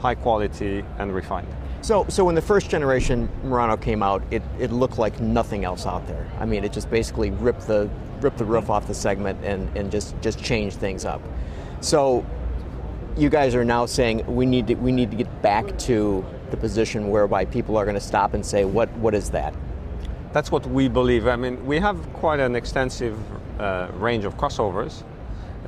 high quality and refined. So when the first generation Murano came out, it looked like nothing else out there. I mean, it just basically ripped the roof off the segment and just changed things up. So you guys are now saying we need to get back to the position whereby people are going to stop and say, what is that? That's what we believe. I mean, we have quite an extensive range of crossovers,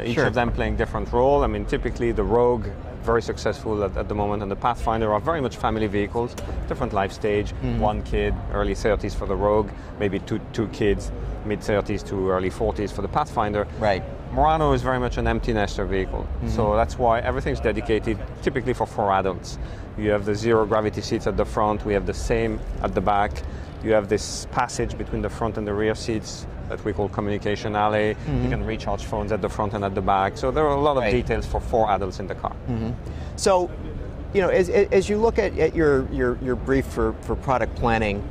each of them playing different role. I mean, typically the Rogue, very successful at the moment, and the Pathfinder are very much family vehicles, different life stage, one kid, early 30s for the Rogue, maybe two kids, mid 30s to early 40s for the Pathfinder. Right. Murano is very much an empty nester vehicle, so that's why everything's dedicated typically for 4 adults. You have the zero gravity seats at the front, we have the same at the back. You have this passage between the front and the rear seats that we call communication alley. You can recharge phones at the front and at the back. So there are a lot of details for 4 adults in the car. So, you know, as you look at your brief for product planning,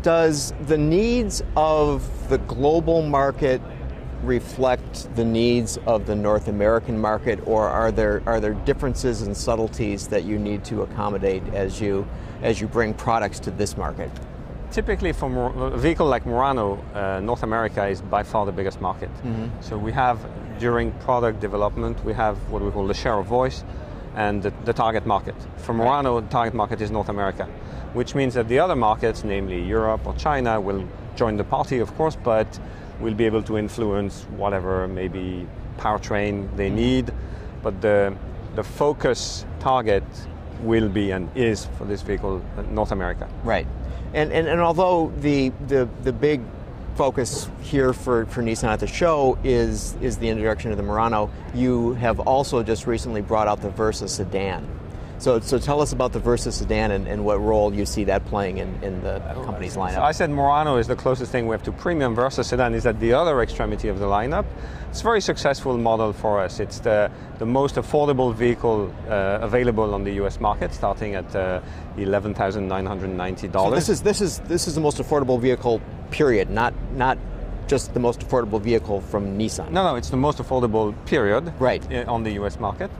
does the needs of the global market reflect the needs of the North American market, or are there differences and subtleties that you need to accommodate as you bring products to this market? Typically, for a vehicle like Murano, North America is by far the biggest market. So we have, during product development, we have what we call the share of voice and the target market. For Murano, the target market is North America, which means that the other markets, namely Europe or China, will join the party, of course, but will be able to influence whatever maybe powertrain they need. But the focus target will be and is for this vehicle North America. Right. And although the big focus here for Nissan at the show is the introduction of the Murano, you have also just recently brought out the Versa sedan. So tell us about the Versa sedan and what role you see that playing in the company's lineup. So I said Murano is the closest thing we have to premium. Versa sedan is at the other extremity of the lineup. It's a very successful model for us. It's the most affordable vehicle available on the US market, starting at $11,990. So this is the most affordable vehicle, period, not just the most affordable vehicle from Nissan. No, it's the most affordable, period, on the US market.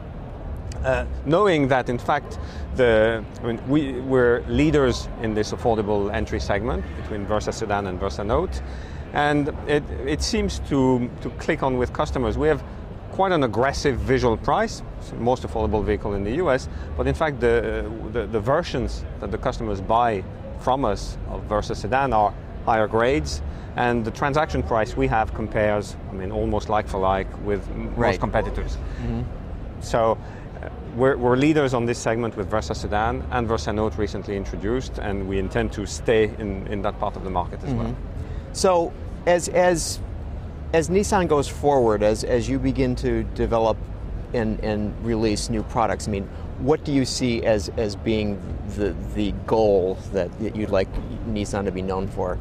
Knowing that, in fact, we're leaders in this affordable entry segment between Versa Sedan and Versa Note, and it seems to click on with customers. We have quite an aggressive visual price, most affordable vehicle in the US, but in fact the versions that the customers buy from us of Versa sedan are higher grades, and the transaction price we have compares, I mean, almost like for like with most competitors. So we're leaders on this segment with Versa sedan and Versa Note recently introduced, and we intend to stay in that part of the market as well. So as Nissan goes forward, as you begin to develop and release new products, I mean, what do you see as being the goal that you'd like Nissan to be known for?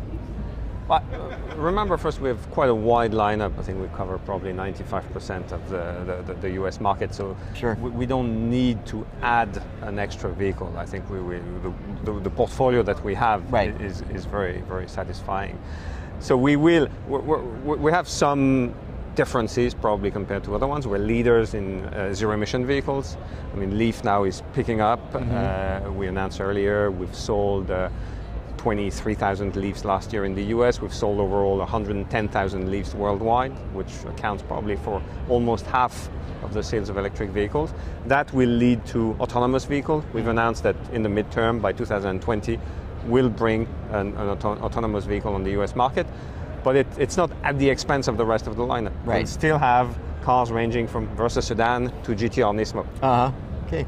Remember, first, we have quite a wide lineup. I think we cover probably 95% of the US market, so we don't need to add an extra vehicle. I think the portfolio that we have is very, very satisfying. So we have some differences probably compared to other ones. We're leaders in zero-emission vehicles. I mean, Leaf now is picking up. We announced earlier we've sold 23,000 Leafs last year in the US. We've sold overall 110,000 Leafs worldwide, which accounts probably for almost half of the sales of electric vehicles. That will lead to autonomous vehicles. We've announced that in the midterm, by 2020, we'll bring an autonomous vehicle on the US market, but it's not at the expense of the rest of the lineup. We'll still have cars ranging from Versa sedan to GTR Nismo. Okay.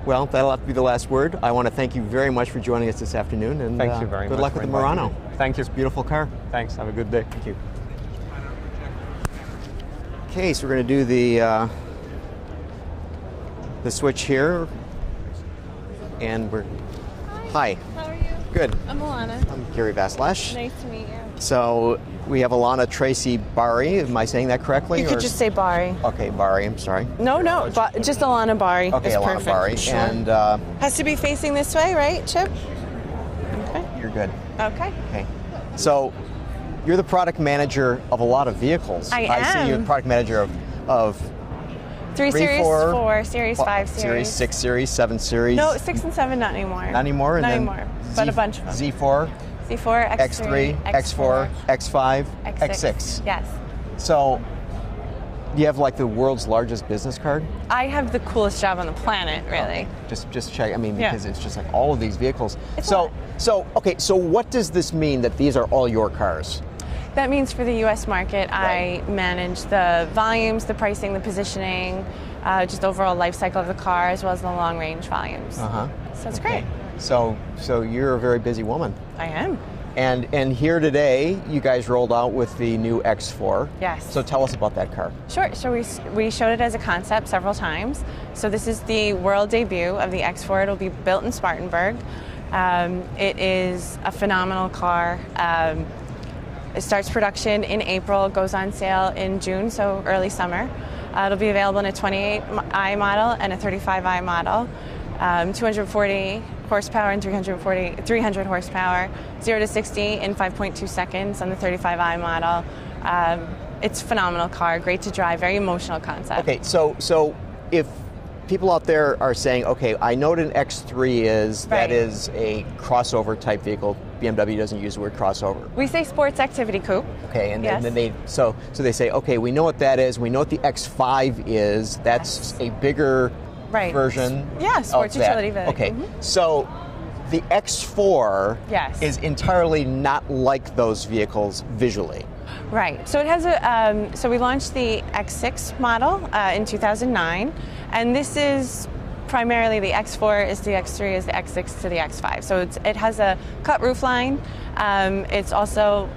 Well, that'll have to be the last word. I want to thank you very much for joining us this afternoon, and thank you very much. Good luck with the Murano. Thank you. It's a beautiful car. Thanks. Have a good day. Thank you. Okay, so we're going to do the switch here, and we're. Hi. How are you? Good. I'm Alanna. I'm Gary Vasilash. Nice to meet you. So we have Alanna Tracey-Bahri. Am I saying that correctly? You could just say Bahri. Okay, Bahri. I'm sorry. No, just Alanna Bahri. Okay, Alanna perfect. Bahri. Sure. And has to be facing this way, right, Chip? Okay. You're good. Okay. Okay. So you're the product manager of a lot of vehicles. I am. I see you're the product manager of 3 Series, 4 Series, 5 Series. 6 Series, 7 Series. No, 6 and 7, not anymore. Not anymore? Not anymore, but a bunch of them. Z4? Z4, X3, X4, X5, X6. X6. Yes. So you have like the world's largest business card? I have the coolest job on the planet, really. Okay. Just check. I mean, because it's just like all of these vehicles. So what does this mean that these are all your cars? That means for the U.S. market, I manage the volumes, the pricing, the positioning, just overall life cycle of the car, as well as the long-range volumes. So it's great. So you're a very busy woman. I am. And here today, you guys rolled out with the new X4. Yes. So tell us about that car. Sure. So we showed it as a concept several times. So this is the world debut of the X4. It'll be built in Spartanburg. It is a phenomenal car. It starts production in April, goes on sale in June, so early summer. It'll be available in a 28i model and a 35i model. 240 horsepower and 300 horsepower, 0 to 60 in 5.2 seconds on the 35i model. It's a phenomenal car, great to drive, very emotional concept. Okay, so if people out there are saying, okay, I know what an X3 is, that is a crossover type vehicle. BMW doesn't use the word crossover. We say sports activity coupe. Okay, and then they say, okay, we know what that is. We know what the X5 is. That's a bigger version. Yeah, sports utility vehicle. Okay, so the X4 is entirely not like those vehicles visually. Right. So it has a. So we launched the X6 model in 2009, and this is primarily the X4 is the X3 is the X6 to the X5. So it has a cut roofline. It's also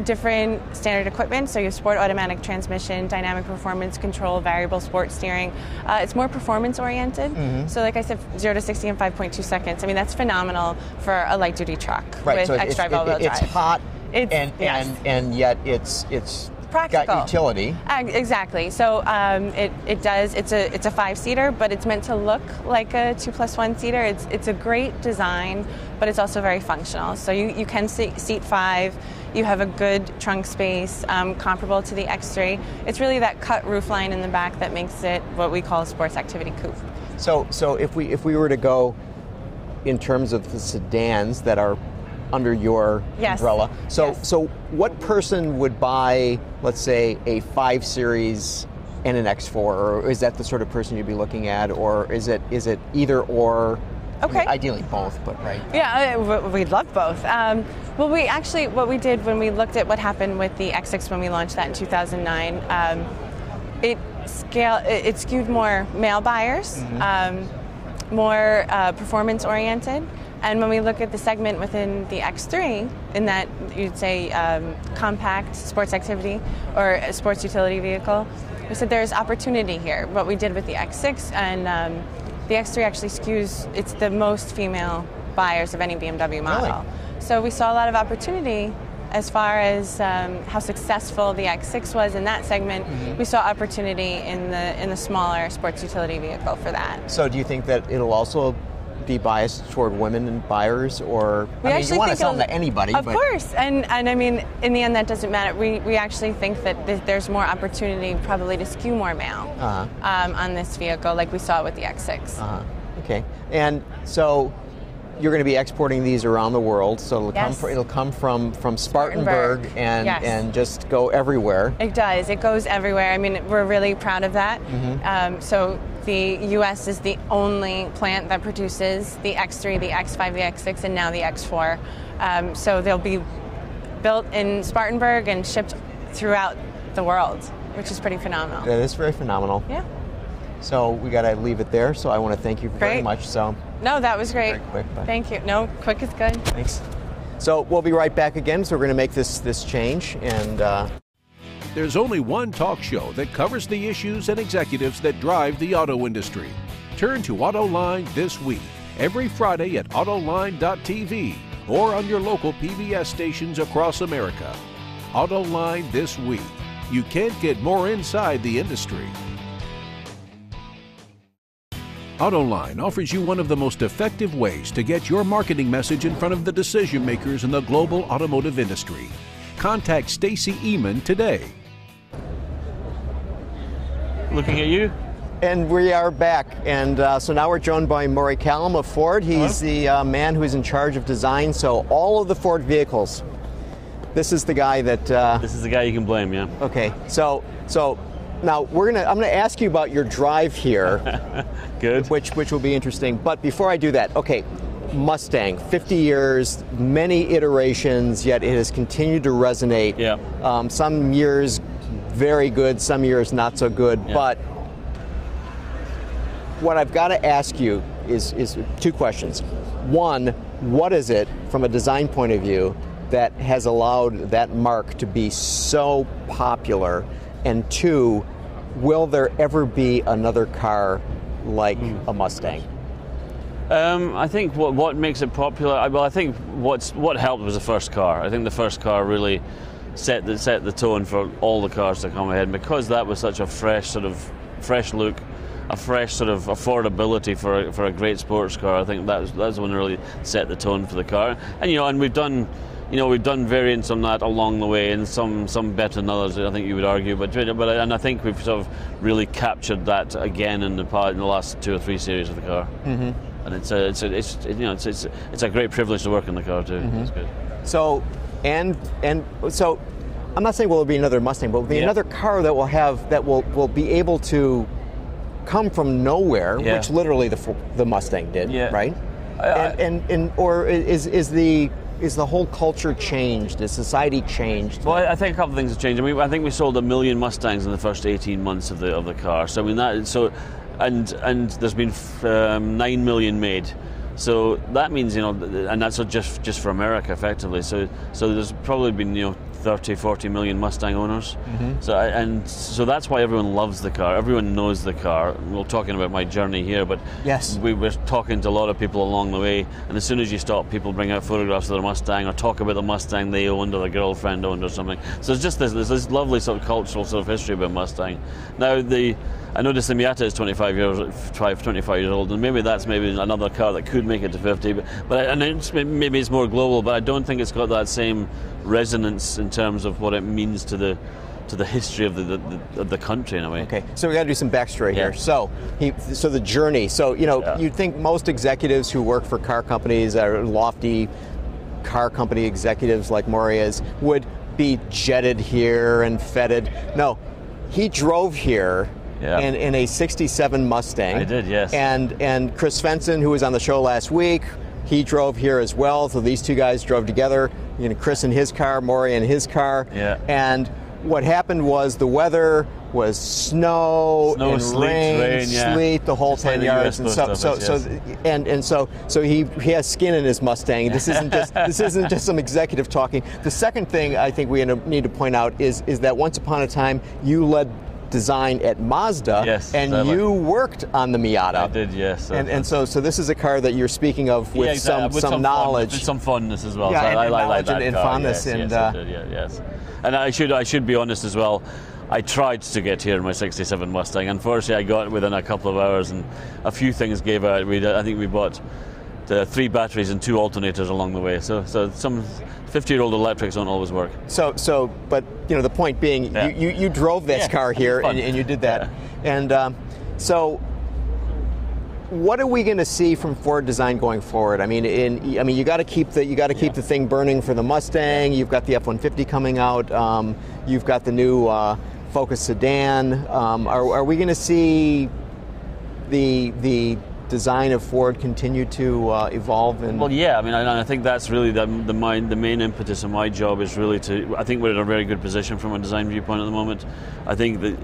different standard equipment. So you have sport automatic transmission, dynamic performance control, variable sport steering. It's more performance oriented. So like I said, 0 to 60 in 5.2 seconds. I mean, that's phenomenal for a light duty truck with so X-Drive all-wheel drive. It's hot. And yet it's practical. Got utility. Exactly. So it does. It's a 5-seater, but it's meant to look like a 2+1 seater. It's a great design, but it's also very functional. So you can seat 5. You have a good trunk space comparable to the X3. It's really that cut roofline in the back that makes it what we call a sports activity coupe. So if we were to go in terms of the sedans that are under your umbrella. So what person would buy, let's say, a 5 Series and an X4, or is that the sort of person you'd be looking at, or is it either or? Okay. I mean, ideally both, but right. Yeah, we'd love both. Well, we actually, what we did when we looked at what happened with the X6 when we launched that in 2009, it skewed more male buyers, more performance oriented. And when we look at the segment within the X3, in that you'd say compact sports activity or a sports utility vehicle, we said there's opportunity here. What we did with the X6 and the X3 actually skews, it's the most female buyers of any BMW model. Really? So we saw a lot of opportunity as far as how successful the X6 was in that segment. We saw opportunity in the smaller sports utility vehicle for that. So do you think that it'll also be biased toward women and buyers, or I mean, you want to sell them to anybody? Of course, and I mean, in the end, that doesn't matter. We actually think that there's more opportunity probably to skew more male on this vehicle, like we saw with the X6. Okay, and so you're going to be exporting these around the world. So it'll come from Spartanburg and just go everywhere. It does. It goes everywhere. I mean, we're really proud of that. So the U.S. is the only plant that produces the X3, the X5, the X6, and now the X4. So they'll be built in Spartanburg and shipped throughout the world, which is pretty phenomenal. That is very phenomenal. Yeah. So we got to leave it there. So I want to thank you very much. So. No, that was great. Very quick, but. Thank you. No, quick is good. Thanks. So we'll be right back again. So we're going to make this change and. There's only one talk show that covers the issues and executives that drive the auto industry. Turn to Autoline This Week, every Friday at Autoline.tv or on your local PBS stations across America. Autoline This Week. You can't get more inside the industry. Autoline offers you one of the most effective ways to get your marketing message in front of the decision makers in the global automotive industry. Contact Stacy Eman today. Looking at you. And we are back. And so now we're joined by Moray Callum of Ford. He's the man who's in charge of design. So all of the Ford vehicles, this is the guy that... this is the guy you can blame, yeah. Okay. So now I'm gonna ask you about your drive here. Good. Which will be interesting. But before I do that, okay, Mustang, 50 years, many iterations, yet it has continued to resonate. Yeah. Some years very good, some years not so good. Yeah. But what I've got to ask you is two questions. One, what is it from a design point of view that has allowed that marque to be so popular? And two, will there ever be another car like a Mustang? I think what makes it popular, well, I think what helped was the first car. I think the first car really set the tone for all the cars to come ahead, and because that was such a fresh look, a fresh sort of affordability for a great sports car. I think that's when really set the tone for the car. And we've done variants on that along the way, and some better than others, I think you would argue. But I think we've sort of really captured that again in the last 2 or 3 series of the car. And it's a great privilege to work in the car too. It's good. So so I'm not saying will there be another Mustang, but will be another car that will be able to come from nowhere, which literally the Mustang did, right? Or is the whole culture changed? Is society changed? Well, I think a couple of things have changed. I mean, I think we sold 1 million Mustangs in the first 18 months of the car. So I mean and there's been 9 million made. So that means, and that's just for America effectively. So there's probably been 30, 40 million Mustang owners. So that's why everyone loves the car. Everyone knows the car. We're talking about my journey here, but yes, we were talking to a lot of people along the way, and as soon as you stop, people bring out photographs of their Mustang or talk about the Mustang they owned or their girlfriend owned or something. So it's just this lovely sort of cultural sort of history about Mustang. Now I noticed the Miata is 25 years old, and maybe that's another car that could make it to 50. But maybe it's more global, but I don't think it's got that same resonance in terms of what it means to the history of the country in a way. Okay, so we got to do some backstory here. So the journey. So you'd think most executives who work for car companies, or lofty car company executives like Moray is, would be jetted here and feted. No. he drove here in a '67 Mustang. I did, yes. And Chris Svensson, who was on the show last week, he drove here as well. So these two guys drove together. You know, Chris in his car, Moray in his car. Yeah. And what happened was the weather was snow and rain, sleet, the whole 10 yards, and so he has skin in his Mustang. This isn't just some executive talking. The second thing I think we need to point out is that once upon a time you led design at Mazda, and you worked on the Miata. I did, yes. And so this is a car that you're speaking of with some knowledge, with some fondness as well. Yeah, so and I like that and car. fondness, yes, I did, yes. And I should be honest as well. I tried to get here in my '67 Mustang. Unfortunately, I got within a couple of hours, and a few things gave out. I think we bought 3 batteries and 2 alternators along the way. So some 50-year-old electrics don't always work. But you know, the point being, you drove this car here, and you did that. Yeah. And so, what are we going to see from Ford Design going forward? I mean, you got to keep the thing burning for the Mustang. You've got the F-150 coming out. You've got the new Focus sedan. Are we going to see the design of Ford continue to evolve? Well, yeah. I mean, I think that's really the main impetus of my job is really to. I think we're in a very good position from a design viewpoint at the moment. I think that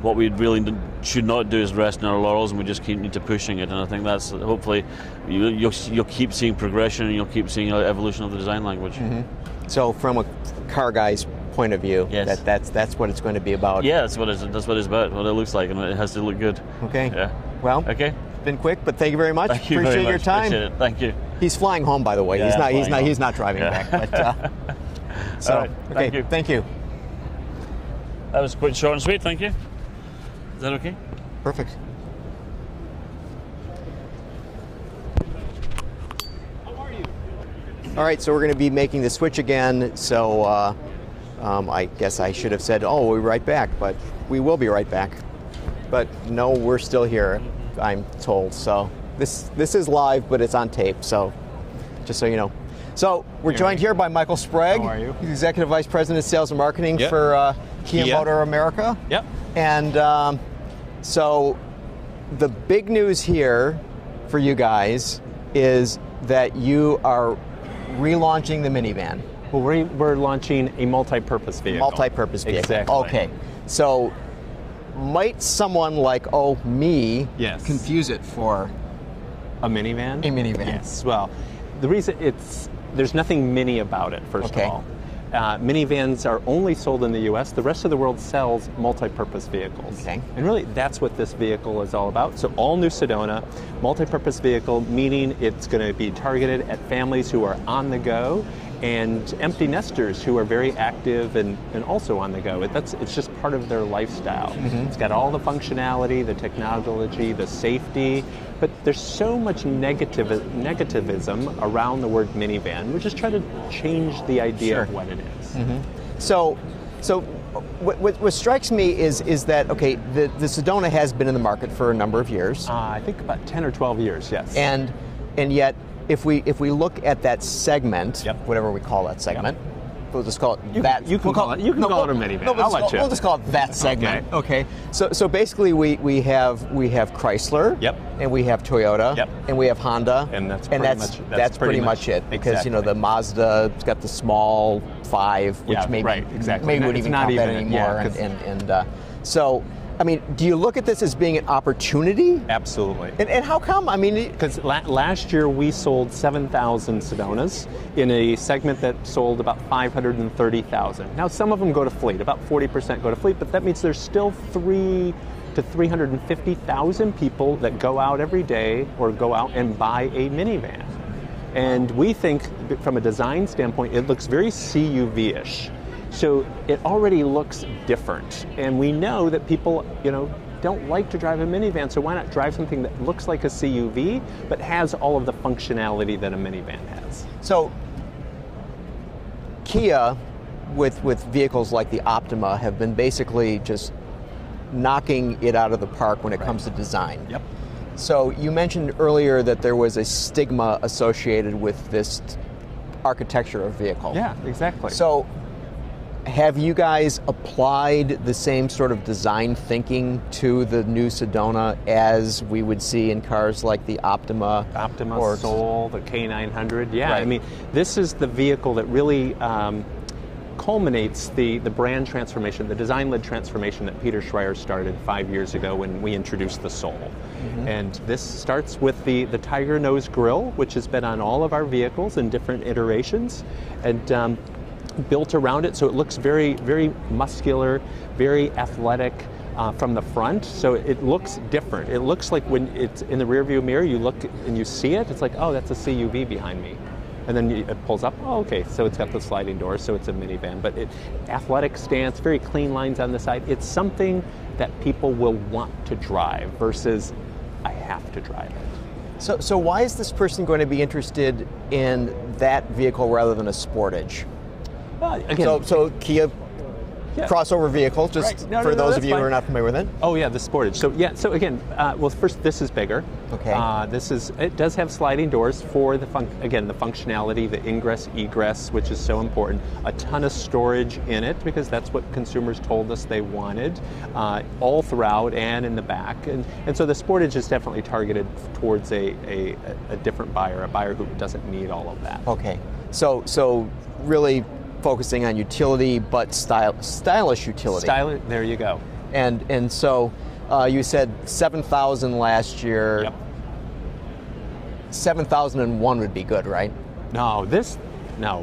what we really should not do is rest in our laurels, and we just need to pushing it. And I think that's hopefully you'll keep seeing progression, and you'll keep seeing evolution of the design language. Mm-hmm. So, from a car guy's point of view, that's what it's going to be about. Yeah, that's what it's about. What it looks like, and it has to look good. Okay. Yeah. Well. Okay. Been quick, but thank you very much. Thank you Appreciate very much. your time. Appreciate it. Thank you. He's flying home, by the way. Yeah, he's not driving back. But, so all right. okay, thank you. That was quite short and sweet. Thank you. Is that okay? Perfect. How are you? All right, so we're going to be making the switch again. So I guess I should have said, "Oh, we'll be right back," but we will be right back. But no, we're still here, I'm told. So this is live, but it's on tape. So just so you know. So we're joined here by Michael Sprague. How are you? He's Executive Vice President of Sales and Marketing for Kia Motor America. Yep. And so the big news here for you guys is that you are relaunching the minivan. Well, we're launching a multi-purpose vehicle. Multi-purpose vehicle. Exactly. Okay. So might someone like me confuse it for a minivan? A minivan. Yes. Well, the reason there's nothing mini about it, first of all. Minivans are only sold in the U.S. The rest of the world sells multi-purpose vehicles. Okay. And really, that's what this vehicle is all about. So all new Sedona, multi-purpose vehicle, meaning it's going to be targeted at families who are on the go and empty nesters who are very active and also on the go. It's just part of their lifestyle. Mm-hmm. It's got all the functionality, the technology, the safety, but there's so much negativism around the word minivan. We're just trying to change the idea of what it is. Mm-hmm. So what strikes me is that, okay, the Sedona has been in the market for a number of years. I think about 10 or 12 years, yes. And yet, if we look at that segment, whatever we call that segment, we'll just call it that. You can call it a minivan. No, I'll let you. We'll just call it that segment. Okay. So basically, we have Chrysler. Yep. And we have Toyota. Yep. And we have Honda. And that's pretty much it. Because the Mazda's got the small 5, which maybe wouldn't even count that anymore. So. I mean, do you look at this as being an opportunity? Absolutely. And how come? I mean, because last year we sold 7,000 Sedonas in a segment that sold about 530,000. Now, some of them go to fleet, about 40% go to fleet, but that means there's still 300,000 to 350,000 people that go out every day or go out and buy a minivan. And we think, from a design standpoint, it looks very CUV-ish. So it already looks different, and we know that people, don't like to drive a minivan, so why not drive something that looks like a CUV, but has all of the functionality that a minivan has? So Kia, with vehicles like the Optima, have been basically just knocking it out of the park when it comes to design. Yep. So you mentioned earlier that there was a stigma associated with this architecture of vehicle. Yeah, exactly. So Have you guys applied the same sort of design thinking to the new Sedona as we would see in cars like the Optima? Or Soul, the K900. Yeah, Right. I mean, this is the vehicle that really culminates the brand transformation, the design-led transformation that Peter Schreier started 5 years ago when we introduced the Soul. And this starts with the Tiger Nose Grille, which has been on all of our vehicles in different iterations, and built around it so it looks very, very muscular, very athletic from the front. So it looks different. It looks like when it's in the rearview mirror, you look and you see it, it's like, oh, that's a CUV behind me. And then it pulls up, oh, okay, so it's got the sliding doors, so it's a minivan. But athletic stance, very clean lines on the side. It's something that people will want to drive versus I have to drive it. So why is this person going to be interested in that vehicle rather than a Sportage? Again, so Kia crossover vehicle, just Right. No, for those of that's you who fine. are not familiar with it. Oh yeah, the Sportage. So yeah, so again, well, first this is bigger. Okay. It does have sliding doors for the functionality, the ingress, egress, which is so important. A ton of storage in it because that's what consumers told us they wanted, all throughout and in the back. And so the Sportage is definitely targeted towards a different buyer, a buyer who doesn't need all of that. Okay. So really focusing on utility, but stylish utility. There you go. And so you said 7,000 last year. Yep. 7,001 would be good, right? No,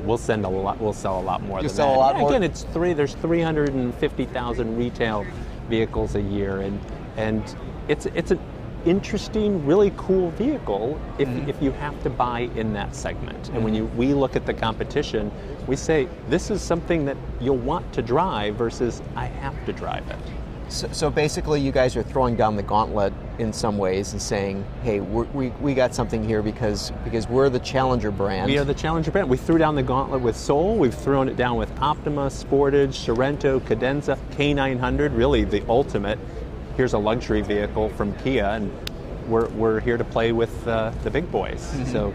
we'll send a lot. We'll sell a lot more. You than sell that. a lot more? Again, there's 350,000 retail vehicles a year, and it's an interesting, really cool vehicle if you have to buy in that segment. And when we look at the competition, we say this is something that you'll want to drive versus I have to drive it. So basically, you guys are throwing down the gauntlet in some ways and saying, "Hey, we got something here because we're the challenger brand." We are the challenger brand. We threw down the gauntlet with Soul. We've thrown it down with Optima, Sportage, Sorento, Cadenza, K900. Really, the ultimate. Here's a luxury vehicle from Kia, and we're here to play with the big boys. So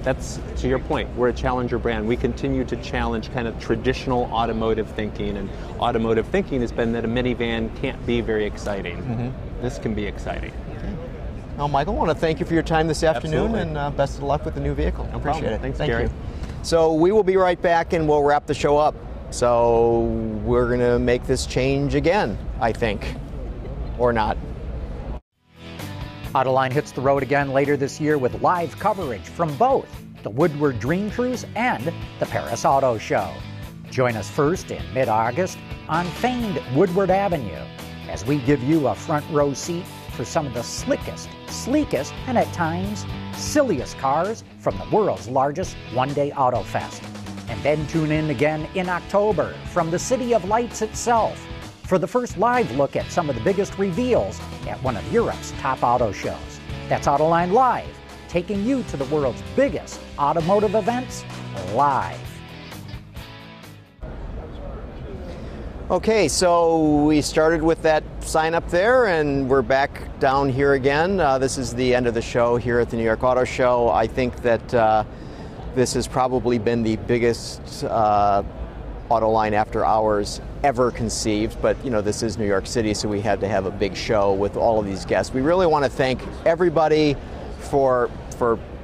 that's to your point. We're a challenger brand. We continue to challenge kind of traditional automotive thinking, and automotive thinking has been that a minivan can't be very exciting. This can be exciting. Well, Michael, I want to thank you for your time this afternoon, Absolutely. and best of luck with the new vehicle. No Appreciate problem. it. Thanks, Thank Gary. you. So we will be right back, and we'll wrap the show up. So we're going to make this change again, I think, or not. Autoline hits the road again later this year with live coverage from both the Woodward Dream Cruise and the Paris Auto Show. Join us first in mid-August on famed Woodward Avenue as we give you a front row seat for some of the slickest, sleekest, and at times silliest cars from the world's largest one-day auto fest. And then tune in again in October from the City of Lights itself for the first live look at some of the biggest reveals at one of Europe's top auto shows. That's Autoline Live, taking you to the world's biggest automotive events live. Okay, so we started with that sign up there, and we're back down here again. This is the end of the show here at the New York Auto Show. I think that this has probably been the biggest Autoline After Hours ever conceived, but you know, this is New York City, so we had to have a big show with all of these guests. We really want to thank everybody for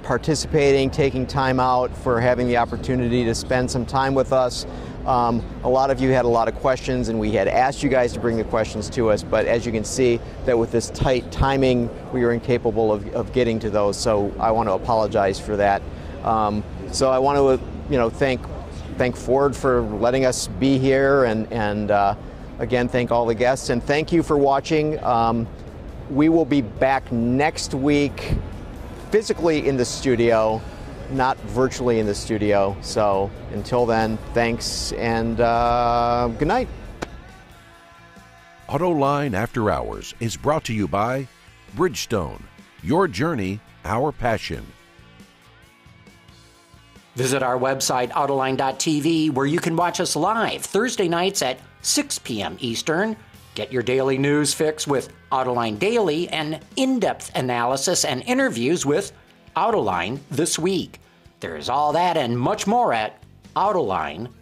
participating, taking time out, for having the opportunity to spend some time with us. A lot of you had a lot of questions, and we had asked you guys to bring the questions to us, but as you can see, that with this tight timing, we were incapable of getting to those, so I want to apologize for that. So I want to thank Ford for letting us be here, and again, thank all the guests, and thank you for watching. We will be back next week, physically in the studio, not virtually in the studio. So until then, thanks, and good night. Autoline After Hours is brought to you by Bridgestone. Your journey, our passion. Visit our website, Autoline.tv, where you can watch us live Thursday nights at 6 p.m. Eastern. Get your daily news fix with Autoline Daily and in-depth analysis and interviews with Autoline This Week. There's all that and much more at Autoline.tv.